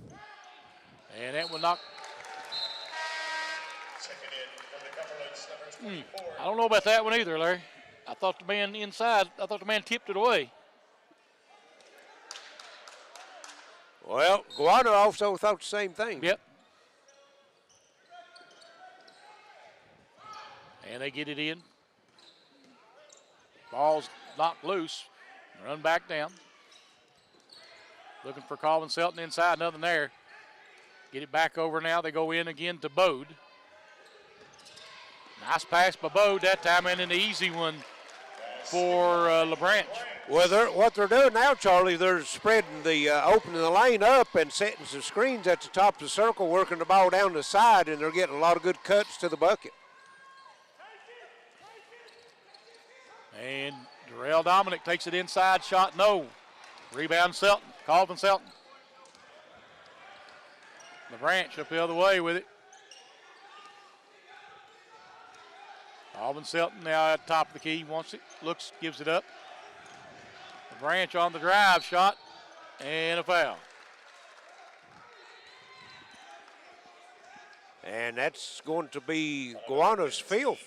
And that will knock. I don't know about that one either, Larry. I thought the man inside, I thought the man tipped it away. Well, Guano also thought the same thing. Yep. And they get it in. Ball's knocked loose. Run back down. Looking for Colin Selton inside, nothing there. Get it back over now. They go in again to Bode. Nice pass by Bode that time, and an easy one for LeBranch. Well, what they're doing now, Charlie, they're spreading opening the lane up and setting some screens at the top of the circle, working the ball down the side, and they're getting a lot of good cuts to the bucket. And Darrell Dominic takes it inside, shot no. Rebound Selton, Calvin Selton. LeBranch up the other way with it. Calvin Selton now at the top of the key, wants it, looks, gives it up. LeBranch on the drive shot, and a foul. And that's going to be Guana's third,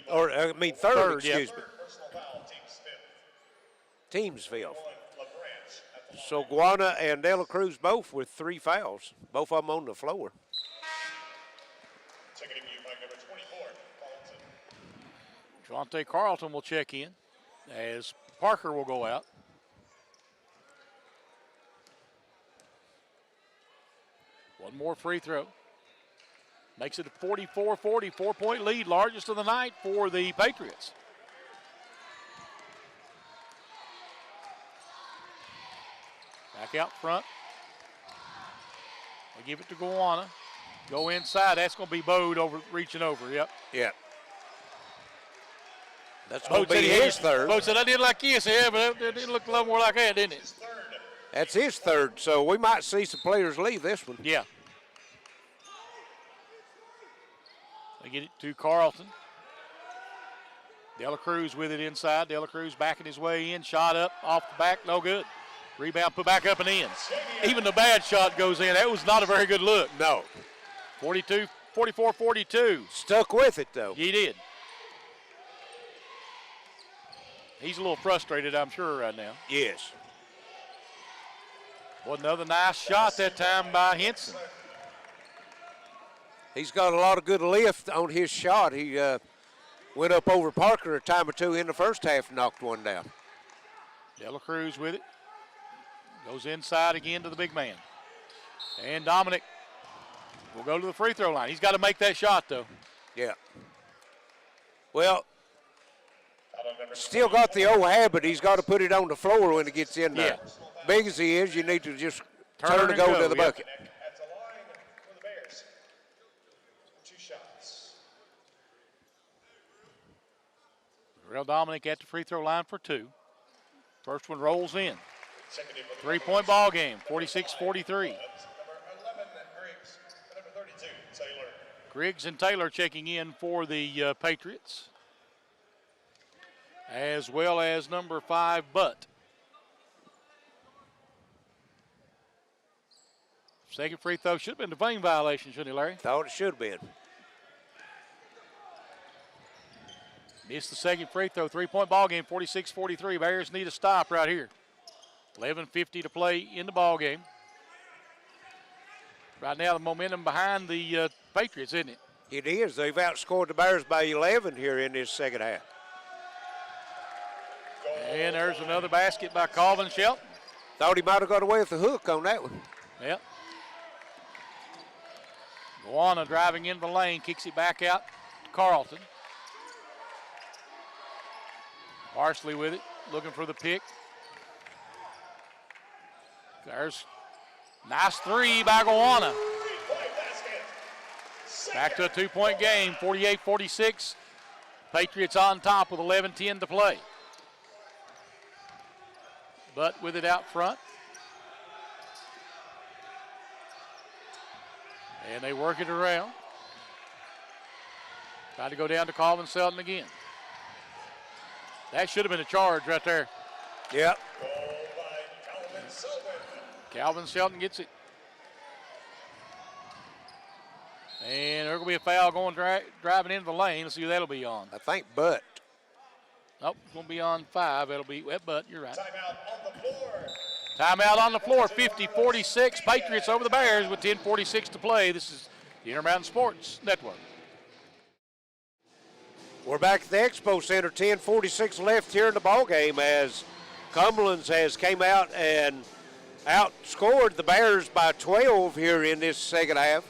Third, excuse yeah. me. Personal foul, Team Smith. Team's fifth. LaBranch at the So Guana and De La Cruz both with 3 fouls, both of them on the floor. ticketing UPIKE number 24, Carlton. Javante Carlton will check in as Parker will go out. One more free throw. Makes it a 44-40, 4-point lead, largest of the night for the Patriots. Back out front. They give it to Guana. Go inside. That's going to be Bode reaching over. Yep. Yeah. That's going to be said his third. Bode said, I did like this, yeah, but it didn't look a little more like that, didn't it? That's his third, so we might see some players leave this one. Yeah. They get it to Carlton. De La Cruz with it inside. De La Cruz backing his way in. Shot up, off the back, no good. Rebound put back up and in. Even the bad shot goes in. That was not a very good look. No. 44-42. Stuck with it, though. He did. He's a little frustrated, I'm sure, right now. Yes. Well, another nice shot that time by Henson. He's got a lot of good lift on his shot. He went up over Parker a time or two in the first half and knocked one down. De La Cruz with it. Goes inside again to the big man. And Dominic will go to the free throw line. He's got to make that shot, though. Yeah. Well, still got the old habit. He's got to put it on the floor when he gets in there. Yeah. Big as he is, you need to just Turn turn to and go go, to the yeah. bucket. At the line for the Bears. 2 shots. Real Dominic at the free throw line for 2. First one rolls in. Second in for the 3-point ball game, 46-43. Number 11, Griggs. Number 32, Taylor. Griggs and Taylor checking in for the Patriots, as well as number 5, Butt. Second free throw should have been a Devane violation, shouldn't it, Larry? Thought it should have been. Missed the second free throw. 3-point ball game, 46-43. Bears need a stop right here. 11:50 to play in the ball game. Right now, the momentum behind the Patriots, isn't it? It is. They've outscored the Bears by 11 here in this second half. And there's another basket by Calvin Shelton. Thought he might have got away with the hook on that one. Yep. Guana driving in the lane, kicks it back out to Carlton. Parsley with it, looking for the pick. There's nice 3 by Guana. Back to a 2-point game, 48-46. Patriots on top with 11:10 to play. But with it out front. And they work it around. Try to go down to Calvin Shelton again. That should have been a charge right there. Yep. Calvin Shelton gets it. And there's going to be a foul going driving into the lane. Let's see who that'll be on. I think Butt. Nope, it's going to be on 5. It'll be Butt. You're right. Timeout on the floor. Timeout on the floor, 50-46. Patriots over the Bears with 10:46 to play. This is the Intermountain Sports Network. We're back at the Expo Center, 10:46 left here in the ball game as Cumberlands has came out and outscored the Bears by 12 here in this second half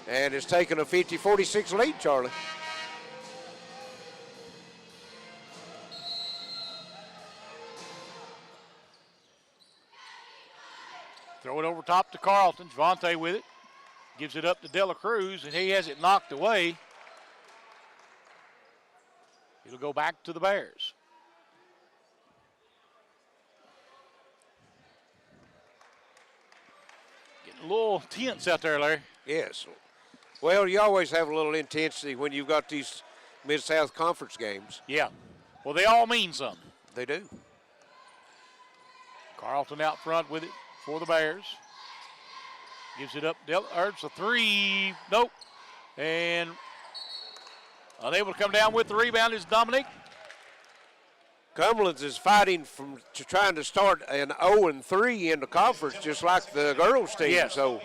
and has taken a 50-46 lead, Charlie. Throw it over top to Carlton. Javante with it. Gives it up to De La Cruz, and he has it knocked away. It'll go back to the Bears. Getting a little tense out there, Larry. Yes. Well, you always have a little intensity when you've got these Mid-South Conference games. Yeah. Well, they all mean something. They do. Carlton out front with it for the Bears. Gives it up. It's a 3. Nope. And unable to come down with the rebound is Dominique. Cumberlands is fighting trying to start an 0-3 in the conference, just like the girls team. Yes. So,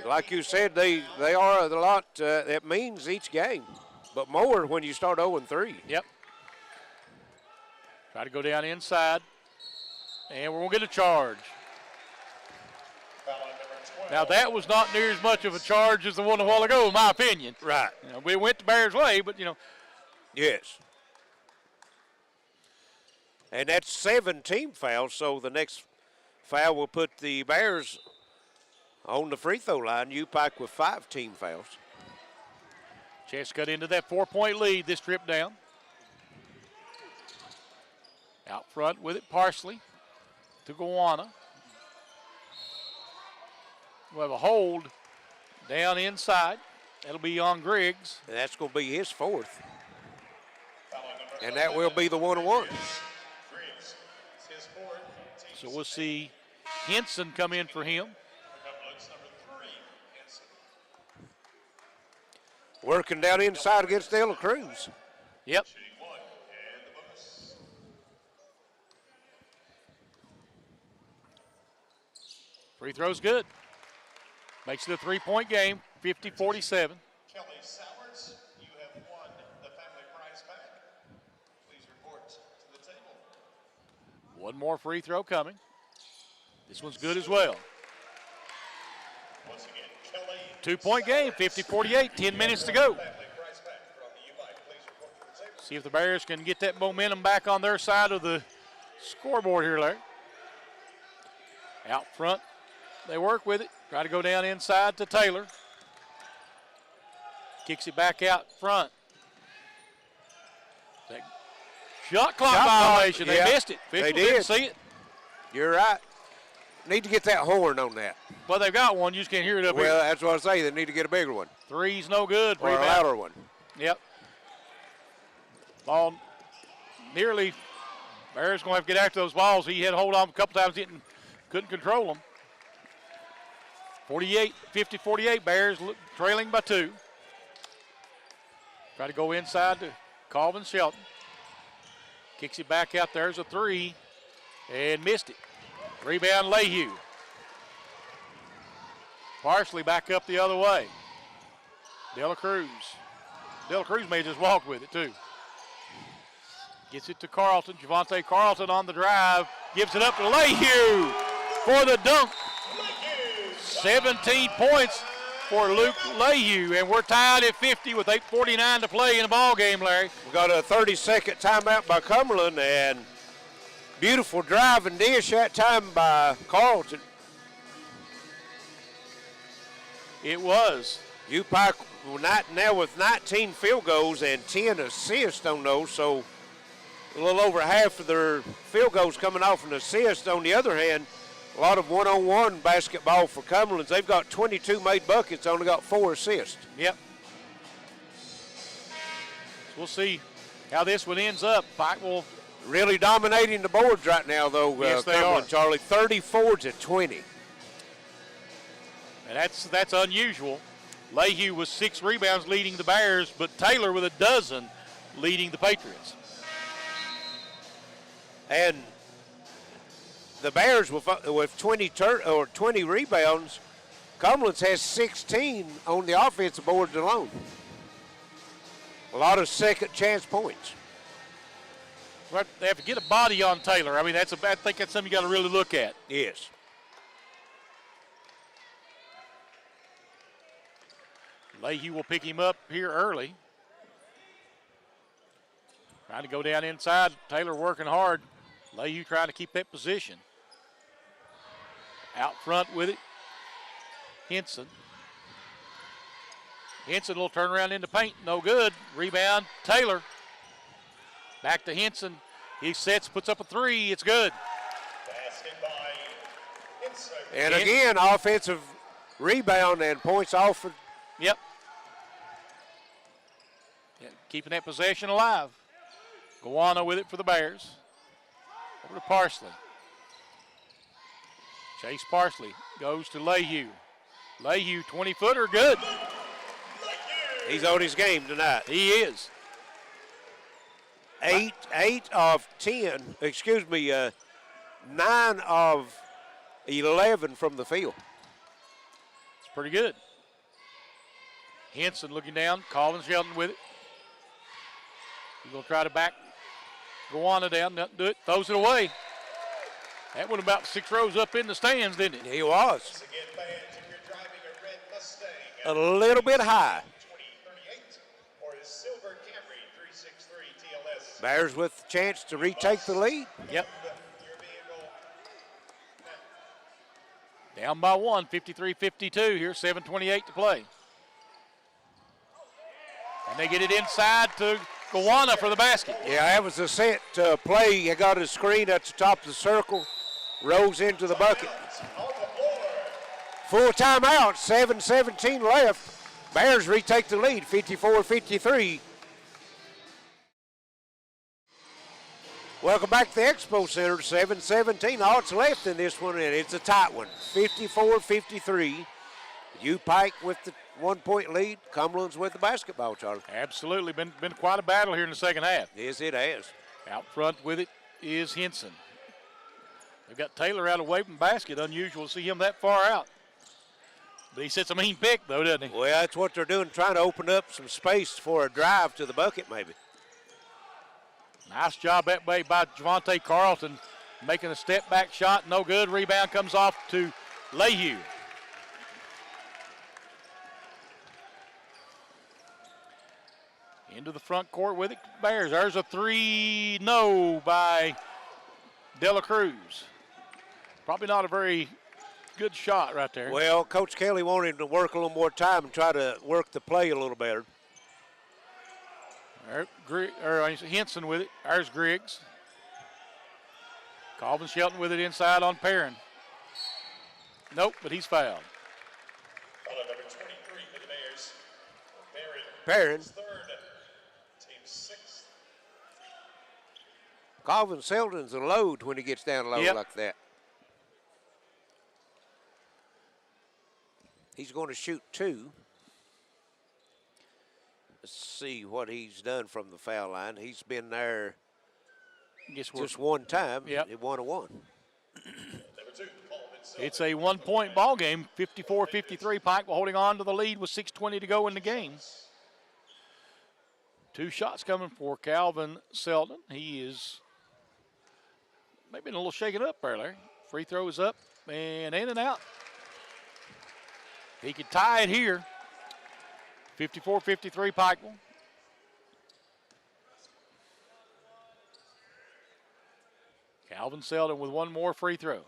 like you said, they are a lot. That means each game, but more when you start 0-3. Yep. Try to go down inside, and we're going to get a charge. Now, that was not near as much of a charge as the one a while ago, in my opinion. Right. You know, we went the Bears' way, but, Yes. And that's 7 team fouls, so the next foul will put the Bears on the free throw line. UPIKE with 5 team fouls. Chance got into that 4-point lead this trip down. Out front with it, Parsley to Gowana. We'll have a hold down inside. That'll be on Griggs. And that's going to be his 4th. And that will be the 1-1. So we'll see Henson come in for him. Working down inside against De La Cruz. Yep. Free throw's good. Makes it a 3-point game, 50-47. Kelly Sowards, you have won the family prize pack. Please report to the table. One more free throw coming. This one's good as well. Once again, Kelly 2-point game, 50-48, 10 minutes to go. family prize pack from the UPIKE. Please report to the table. See if the Bears can get that momentum back on their side of the scoreboard here, Larry. Out front, they work with it. Try to go down inside to Taylor. Kicks it back out front. That shot clock violation. They missed it. They Officials didn't did. see it. You're right. Need to get that horn on that. Well, they've got one. You just can't hear it up Well, here. that's what I say. They need to get a bigger one Three's no good. or a Rebound. louder one. Yep. Ball nearly. Bears going to have to get after those balls. He had a hold on a couple times, couldn't control them. 50-48, Bears trailing by 2. Try to go inside to Calvin Shelton. Kicks it back out. There's a 3 and missed it. Rebound Lehue. Parsley back up the other way. De La Cruz. De La Cruz may just walk with it too. Gets it to Carlton. Javante Carlton on the drive. Gives it up to Lehue for the dunk. 17 points for Luke Lehue, and we're tied at 50 with 8:49 to play in the ball game, Larry. We got a 30-second timeout by Cumberland, and beautiful drive and dish that time by Carlton. It was. UPIKE now with 19 field goals and 10 assists on those, so a little over half of their field goals coming off an assist. On the other hand, a lot of one-on-one basketball for Cumberlands. They've got 22 made buckets, only got 4 assists. Yep. So we'll see how this one ends up. Pike will. Really dominating the boards right now, though. Yes, they Cumberland, are. Charlie, 34-20. And that's unusual. Lehue with 6 rebounds leading the Bears, but Taylor with a dozen leading the Patriots. And the Bears with 20 rebounds, Cumberlands has 16 on the offensive boards alone. A lot of second chance points. But they have to get a body on Taylor. I mean, I think that's something you got to really look at. Yes. Lehue will pick him up here early. Trying to go down inside. Taylor working hard. Lehue trying to keep that position. Out front with it. Henson. Henson will turn around into paint. No good. Rebound. Taylor. Back to Henson. He sets, puts up a 3. It's good. Basket by Henson. And again, offensive rebound and points off for. Yep. Yeah, keeping that possession alive. Gowana with it for the Bears. Over to Parsley. Chase Parsley goes to Lehue. Lehue, 20-footer, good. He's on his game tonight. He is. 9 of 11 from the field. It's pretty good. Henson looking down. Colvin Shelton with it. He's going to try to back Gowana down. Doesn't do it. Throws it away. That went about 6 rows up in the stands, didn't it? He was. Once again, fans, if you're driving a red Mustang, A little bit high. 2038 or a silver Camry 363 TLS. Bears with a chance to retake the lead. Yep. Your vehicle Down by 1, 53-52 here, 7:28 to play. And they get it inside to Gowana for the basket. Yeah, that was a set play. He got his screen at the top of the circle, rolls into the bucket. on the floor. Full timeout, 7:17 left. Bears retake the lead, 54-53. Welcome back to the Expo Center, 7:17. All that's left in this one, and it's a tight one, 54-53. UPIKE with the 1-point lead. Cumberlands with the basketball, Charlie. Absolutely, been quite a battle here in the second half. Yes, it has. Out front with it is Henson. They've got Taylor out away from the basket. Unusual to see him that far out. But he sets a mean pick, though, doesn't he? Well, that's what they're doing, trying to open up some space for a drive to the bucket, maybe. Nice job that way by Javante Carlton, making a step-back shot. No good. Rebound comes off to Lehue. Into the front court with it, Bears. There's a 3, no, by Dela Cruz. Probably not a very good shot right there. Well, Coach Kelly wanted him to work a little more time and try to work the play a little better. Henson with it. There's Griggs. Colvin Shelton with it inside on Perrin. Nope, but he's fouled. Foul number 23 for the Bears. Perrin. Third. Team 6th. Calvin Selden's a load when he gets down low like that. He's going to shoot 2. Let's see what he's done from the foul line. He's been there just one time. Yep. It 1-1. Number 2, Colvin Silver. It's a 1-point ball game, 54-53. Pike holding on to the lead with 6:20 to go in the game. 2 shots coming for Calvin Selden. He is maybe a little shaken up there, Larry. Free throw is up and in and out. He could tie it here. 54-53 Pikeville. Calvin Selden with 1 more free throw.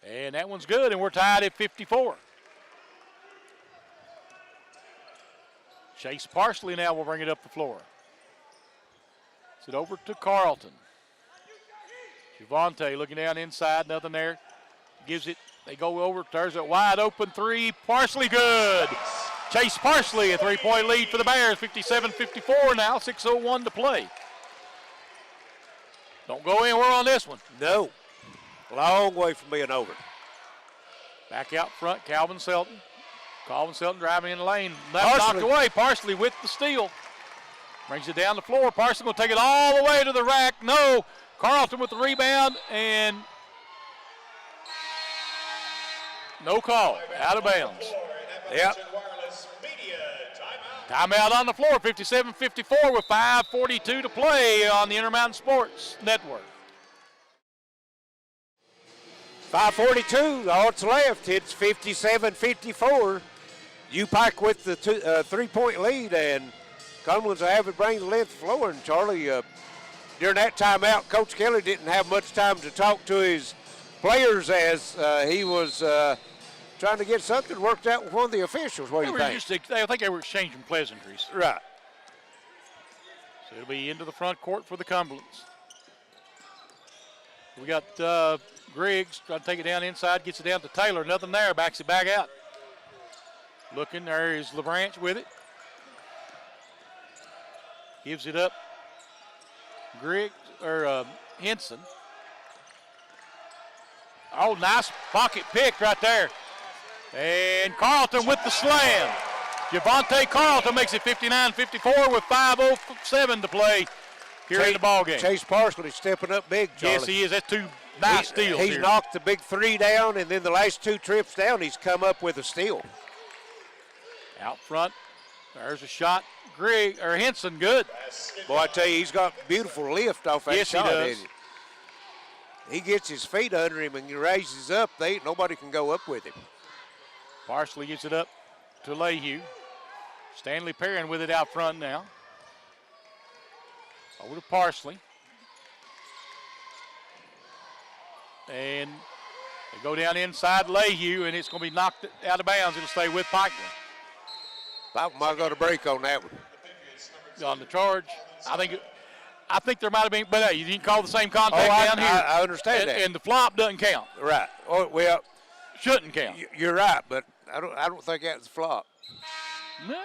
And that one's good, and we're tied at 54. Chase Parsley now will bring it up the floor. It's it over to Carlton. Javante looking down inside, nothing there. Gives it, they go over, there's a wide open 3. Parsley good. Chase Parsley, a 3-point lead for the Bears, 57-54 now, 6:01 to play. Don't go anywhere on this one. No. Long way from being over. Back out front, Calvin Selden. Calvin Selden driving in the lane. Left knocked away. Parsley with the steal. Brings it down the floor. Parsley will take it all the way to the rack. No. Carlton with the rebound and no call. Out of bounds. Yep. Timeout on the floor. 57-54 with 5:42 to play on the Intermountain Sports Network. 5:42, all that's left. It's 57-54. UPIKE with the 3-point lead, and Cumberlands will have it bring the length of the floor. And Charlie, during that timeout, Coach Kelly didn't have much time to talk to his players as he was trying to get something worked out with one of the officials. What do you think? I think they were exchanging pleasantries. Right. So it'll be into the front court for the Cumberlands. We got Griggs trying to take it down inside, gets it down to Taylor. Nothing there, backs it back out. Looking, there is LaBranch with it. Gives it up. Henson. Oh, nice pocket pick right there. And Carlton with the slam. Javante Carlton makes it 59-54 with 5:07 to play here in the ballgame. Chase Parsley stepping up big, Charlie. Yes, he is. That's two nice steals He's here. knocked the big three down, and then the last two trips down, he's come up with a steal. Out front, there's a shot. Henson, good. Boy, I tell you, he's got beautiful lift off that Yes, shot. he does. He gets his feet under him and he raises up. Nobody can go up with him. Parsley gets it up to Lehue. Stanley Perrin with it out front now. Over to Parsley. And they go down inside Lehue, and it's going to be knocked out of bounds. It'll stay with Pikeman. Pike might got a break on that one. On the charge, I think there might have been, but hey, you didn't call the same contact down here. I understand that. And the flop doesn't count. Right. Oh, well, Shouldn't count. you're right, but I don't think that's a flop. No.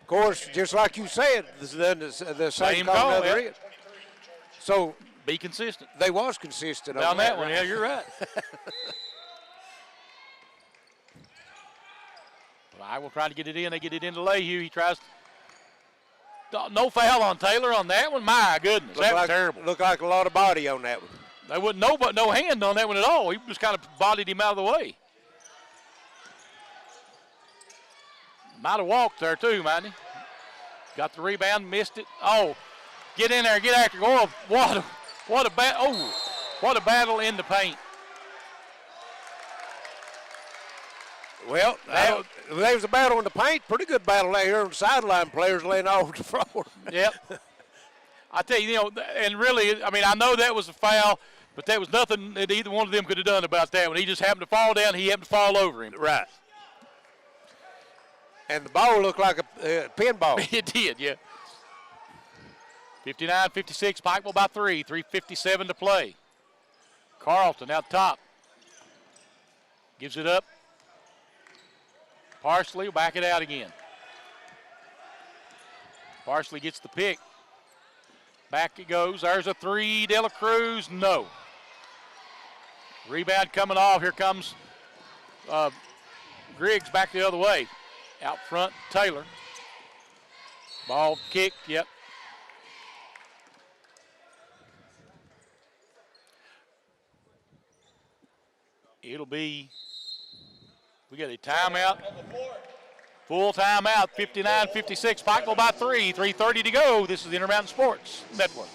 Of course, just like you said, the same call call, on the other yeah. end. So Be consistent. they was consistent On that one, yeah, you're right. Well, I will try to get it in. They get it into Lehue. He tries. No foul on Taylor on that one. My goodness, that was terrible. Looked like a lot of body on that one. There wasn't no hand on that one at all. He just kind of bodied him out of the way. Might have walked there too, mightn't he? Got the rebound, missed it. Oh, get in there, get after. Oh, what a battle in the paint. Well, there was a battle in the paint. Pretty good battle out here on the sideline. Players laying all over the floor. Yep. I tell you, and really, I mean, I know that was a foul, but there was nothing that either one of them could have done about that one. He just happened to fall down. He happened to fall over him. Right. And the ball looked like a pinball. It did, yeah. 59-56, Pikeville by 3. 3:57 to play. Carlton out top. Gives it up. Parsley will back it out again. Parsley gets the pick. Back it goes. There's a three. De La Cruz, no. Rebound coming off. Here comes Griggs back the other way. Out front, Taylor. Ball kicked, yep. It'll be, we got a timeout. Full timeout, 59-56. Pikeville by 3. 3:30 to go. This is the Intermountain Sports Network.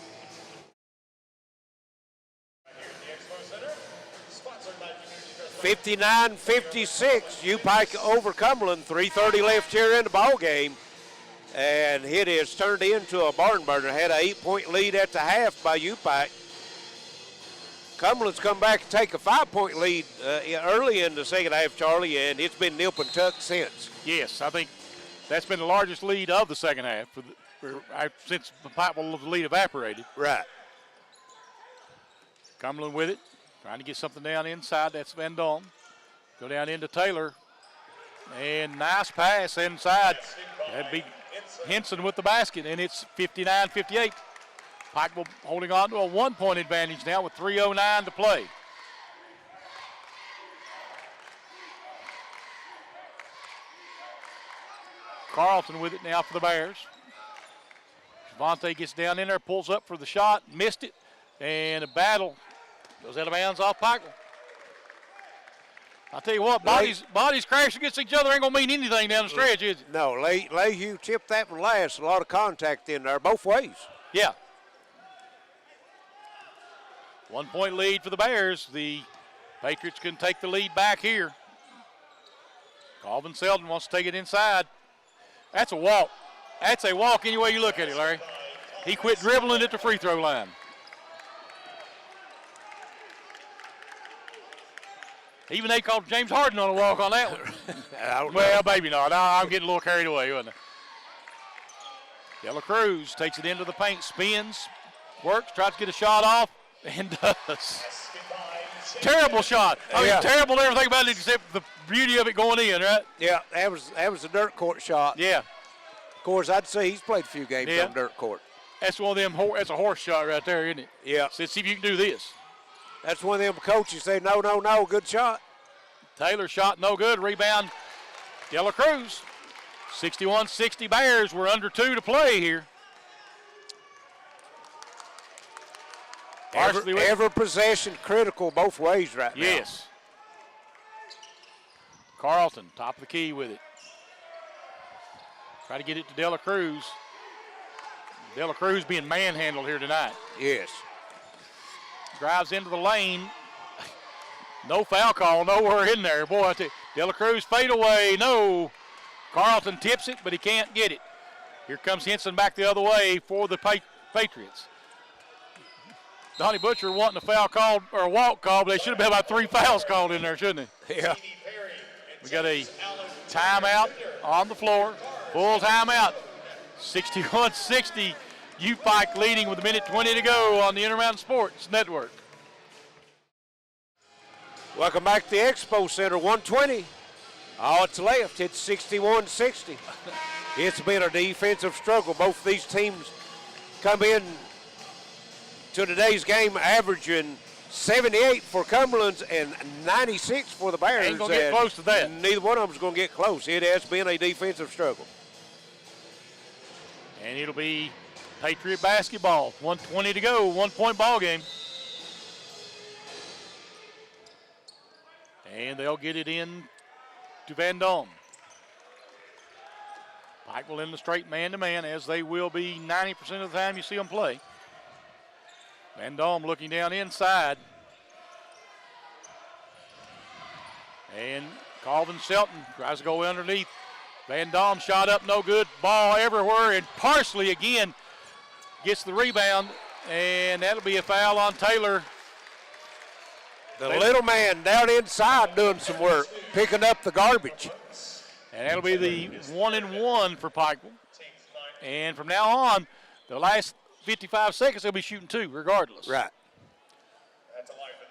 59-56, UPIKE over Cumberland. 3:30 left here in the ball game, and it is turned into a barn burner. Had an 8-point lead at the half by UPIKE. Cumberland's come back and take a 5-point lead early in the second half, Charlie, and it's been nip and tuck since. Yes, I think that's been the largest lead of the second half since the Pikeville lead evaporated. Right. Cumberland with it, trying to get something down inside. That's Van Dorn. Go down into Taylor. And nice pass inside. That'd be Henson with the basket, and it's 59-58. Pikeville holding on to a 1-point advantage now with 3:09 to play. Carlton with it now for the Bears. Javante gets down in there, pulls up for the shot, missed it, and a battle goes out of bounds off Pikeville. I'll tell you what, bodies crash against each other ain't going to mean anything down the stretch, is it? No, Lehue tipped that one last. A lot of contact in there, both ways. Yeah. 1-point lead for the Bears. The Patriots can take the lead back here. Calvin Selden wants to take it inside. That's a walk. That's a walk any way you look at it, Larry. He quit dribbling at the free throw line. Even they called James Harden on a walk on that one. Well, maybe not. I'm getting a little carried away, wasn't I? De La Cruz takes it into the paint, spins, works, tries to get a shot off, and does. Terrible shot. I mean, terrible everything about it except the beauty of it going in, right? Yeah, that was a dirt court shot. Yeah. Of course, I'd say he's played a few games on dirt court. That's one of them. That's a horse shot right there, isn't it? Yeah. So let's see if you can do this. That's one of them coaches say, no, good shot. Taylor shot no good. Rebound, De La Cruz. 61-60 Bears. We're under 2 to play here. Every possession critical both ways right now. Yes. Carlton, top of the key with it. Try to get it to De La Cruz. De La Cruz being manhandled here tonight. Yes. Drives into the lane. No foul call, nowhere in there. Boy, I tell you, De La Cruz fade away. No. Carlton tips it, but he can't get it. Here comes Henson back the other way for the Patriots. Donnie Butcher wanting a foul called or a walk call, but they should have been about 3 fouls called in there, shouldn't they? Yeah. We got a timeout on the floor. Full timeout. 61-60. UPIKE leading with 1:20 to go on the Intermountain Sports Network. Welcome back to the Expo Center. 120. All that's left. It's 61-60. It's been a defensive struggle. Both these teams come in to today's game averaging 78 for Cumberlands and 96 for the Bears. Ain't going to get close to that. Neither one of them is going to get close. It has been a defensive struggle. And it'll be Patriot basketball. 1:20 to go. 1-point ball game. And they'll get it in to Van Dam. Pike will in the straight man-to-man, as they will be 90% of the time you see them play. Van Dam looking down inside. And Calvin Shelton tries to go underneath. Van Dam shot up, no good. Ball everywhere, and Parsley again gets the rebound, and that'll be a foul on Taylor. The little man down inside doing some work, picking up the garbage. And that'll be the 1-and-1 for Pikeville. And from now on, the last 55 seconds, they'll be shooting 2 regardless. Right.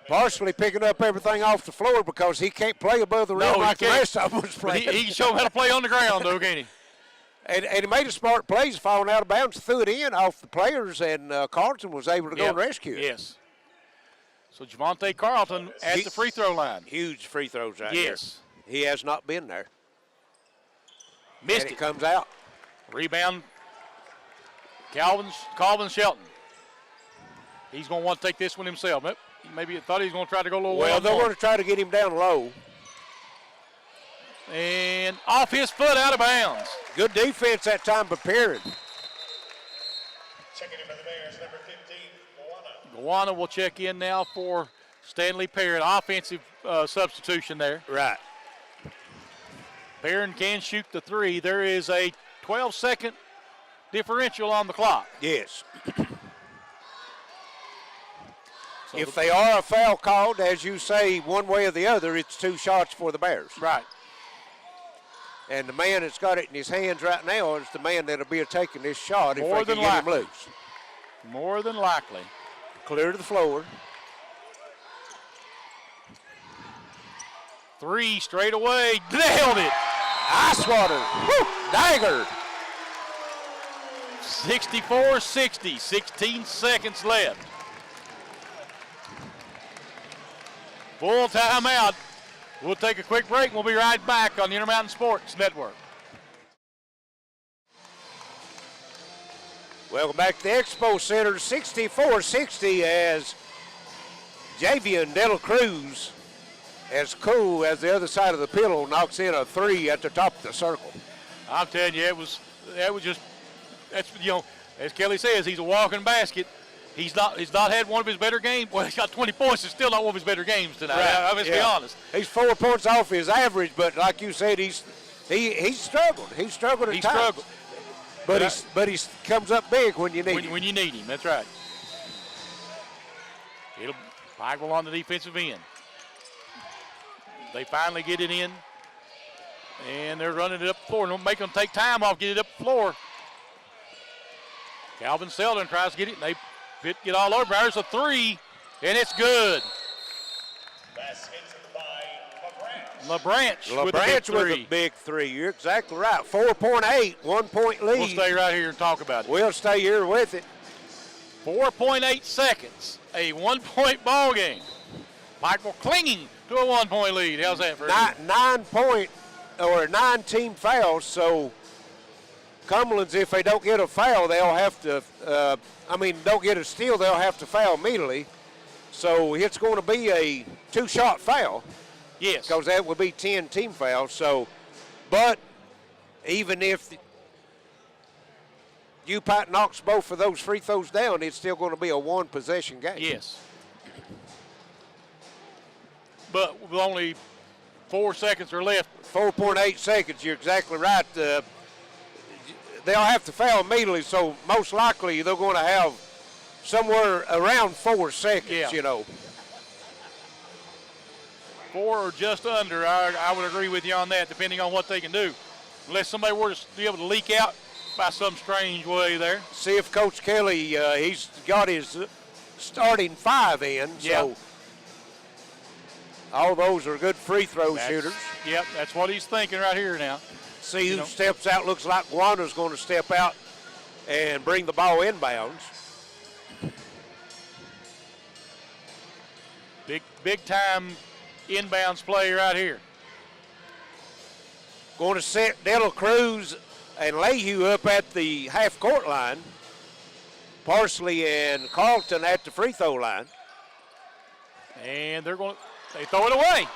Partially picking up everything off the floor because he can't play above the rim like the rest of them was playing. He can show him how to play on the ground, though, can't he? And he made a smart play. He's falling out of bounds, threw it in off the players, and Carlton was able to go and rescue it. Yes. So Javante Carlton at the free throw line. Huge free throws right Yes. there. He has not been there. Missed and it. It comes out. Rebound, Calvin Shelton. He's going to want to take this one himself. Maybe he thought he was going to try to go a little well. They're going to try to get him down low. And off his foot, out of bounds. Good defense that time, but Perrin. Checking in for the Bears, number 15, Gowana. Gowana will check in now for Stanley Perrin. Offensive substitution there. Right. Perrin can shoot the 3. There is a 12-second differential on the clock. Yes. So if they are a foul called, as you say, one way or the other, it's 2 shots for the Bears. Right. And the man that's got it in his hands right now is the man that'll be taking this shot if they can get him loose. More than likely. Clear to the floor. 3 straight away. Nailed it. Ice water. Woo, dagger. 64-60. 16 seconds left. Full timeout. We'll take a quick break. We'll be right back on the Intermountain Sports Network. Welcome back to the Expo Center. 64-60 as Javian De La Cruz, as cool as the other side of the pillow, knocks in a 3 at the top of the circle. I'm telling you, that's as Kelly says, he's a walking basket. He's not had one of his better games. Well, he's got 20 points. It's still not one of his better games tonight. Right. Let's be honest. He's 4 points off his average, but like you said, he's struggled. He's struggled at times. But he comes up big when you need him. When you need him, that's right. Pikeville on the defensive end. They finally get it in, and they're running it up the floor. Don't make them take time off, get it up the floor. Calvin Selden tries to get it, and they get all over. There's a 3, and it's good. Basket by LaBranch with a big 3. You're exactly right. 4.8, 1 point lead. We'll stay right here and talk about it. We'll stay here with it. 4.8 seconds, a 1-point ball game. Pikeville clinging To a 1-point lead. How's that for 9-team fouls. So Cumberlands, if they don't get a foul, they'll have to. Don't get a steal, they'll have to foul immediately. So it's going to be a 2-shot foul. Yes. Because that would be 10 team fouls. So, but even if UPIKE knocks both of those free throws down, it's still going to be a 1-possession game. Yes. But with only 4 seconds or left. 4.8 seconds, you're exactly right. They'll have to foul immediately, so most likely they're going to have somewhere around 4 seconds, you know. 4 or just under, I would agree with you on that, depending on what they can do. Unless somebody were to be able to leak out by some strange way there. See if Coach Kelly, he's got his starting 5 in, so all those are good free throw shooters. Yep, that's what he's thinking right here now. See who steps out. Looks like Wanda's going to step out and bring the ball inbounds. Big time inbounds play right here. Going to set Dela Cruz and Lehue up at the half-court line. Parsley and Carlton at the free throw line. And they throw it away.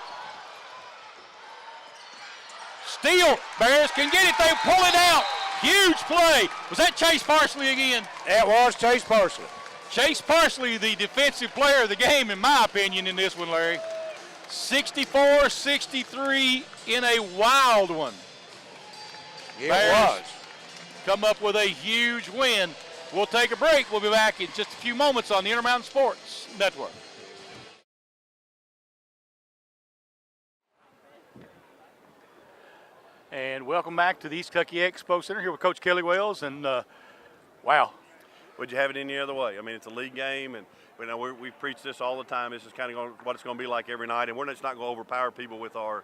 Steal. Bears can get it. They pull it out. Huge play. Was that Chase Parsley again? That was Chase Parsley. Chase Parsley, the defensive player of the game, in my opinion, in this one, Larry. 64-63 in a wild one. It Bears was. Come up with a huge win. We'll take a break. We'll be back in just a few moments on the Intermountain Sports Network. And welcome back to the East Kentucky Expo Center here with Coach Kelly Wells. And wow. Would you have it any other way? I mean, it's a league game, and we preach this all the time. This is kind of what it's going to be like every night, and we're just not going to overpower people with our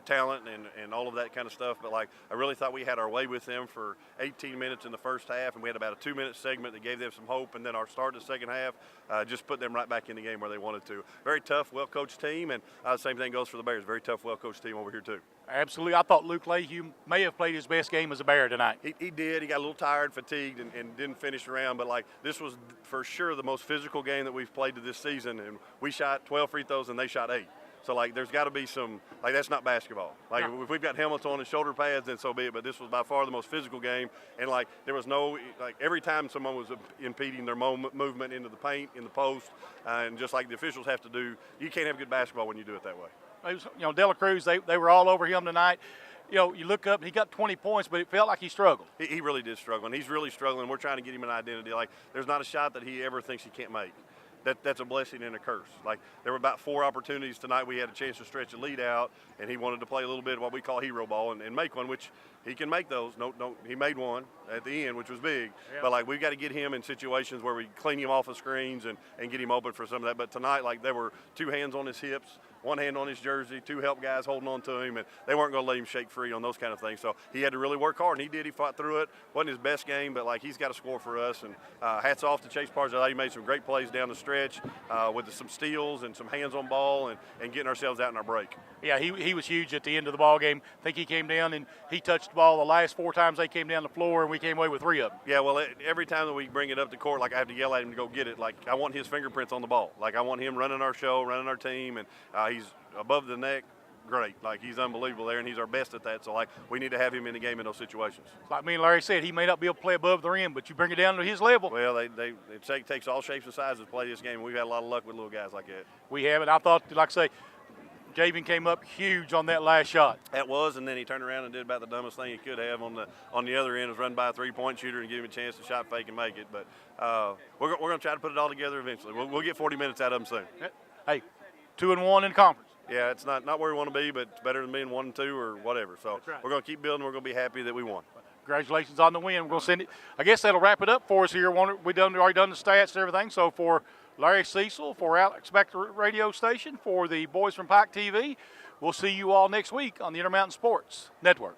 talent and all of that kind of stuff. But, I really thought we had our way with them for 18 minutes in the first half, and we had about a 2-minute segment that gave them some hope, and then our start of the second half just put them right back in the game where they wanted to. Very tough, well-coached team, and the same thing goes for the Bears. Very tough, well-coached team over here, too. Absolutely. I thought Luke Lehue may have played his best game as a Bear tonight. He did. He got a little tired, fatigued, and didn't finish around. But, this was for sure the most physical game that we've played to this season. And we shot 12 free throws, and they shot 8. So, there's got to be some – that's not basketball. If we've got helmets on and shoulder pads, then so be it. But this was by far the most physical game. And, there was no – every time someone was impeding their movement into the paint, in the post, and just like the officials have to do, you can't have good basketball when you do it that way. Dela Cruz, they were all over him tonight. You look up, he got 20 points, but it felt like he struggled. He really did struggle, and he's really struggling. We're trying to get him an identity. There's not a shot that he ever thinks he can't make. That's a blessing and a curse. There were about 4 opportunities tonight. We had a chance to stretch a lead out, and he wanted to play a little bit of what we call hero ball and make one, which he can make those. He made one at the end, which was big. Yeah. But, we've got to get him in situations where we clean him off of screens and get him open for some of that. But tonight, there were 2 hands on his hips, 1 hand on his jersey, 2 help guys holding on to him, and they weren't going to let him shake free on those kind of things. So he had to really work hard, and he did. He fought through it. Wasn't his best game, but he's got to score for us. And hats off to Chase Parsley. I thought he made some great plays down the stretch with some steals and some hands on ball and getting ourselves out in our break. Yeah, he was huge at the end of the ball game. I think he came down and he touched the ball the last 4 times they came down the floor, and we came away with 3 of them. Yeah, well, every time that we bring it up to court, I have to yell at him to go get it. I want his fingerprints on the ball. I want him running our show, running our team, and he's above the neck, great. He's unbelievable there, and he's our best at that. So, we need to have him in the game in those situations. Like me and Larry said, he may not be able to play above the rim, but you bring it down to his level. Well, it takes all shapes and sizes to play this game. We've had a lot of luck with little guys like that. We have it. I thought, like I say, Javen came up huge on that last shot. That was, and then he turned around and did about the dumbest thing he could have on the other end, was run by a 3-point shooter and give him a chance to shot fake and make it. But we're going to try to put it all together eventually. We'll get 40 minutes out of them soon. Hey, 2-1 in conference. Yeah, it's not where we want to be, but it's better than being 1-2 or whatever. So right. We're going to keep building. We're going to be happy that we won. Congratulations on the win. We're going to send it. I guess that'll wrap it up for us here. We've already done the stats and everything. So for Larry Cecil, for Alex Spector Radio Station, for the boys from Pike TV, we'll see you all next week on the Intermountain Sports Network.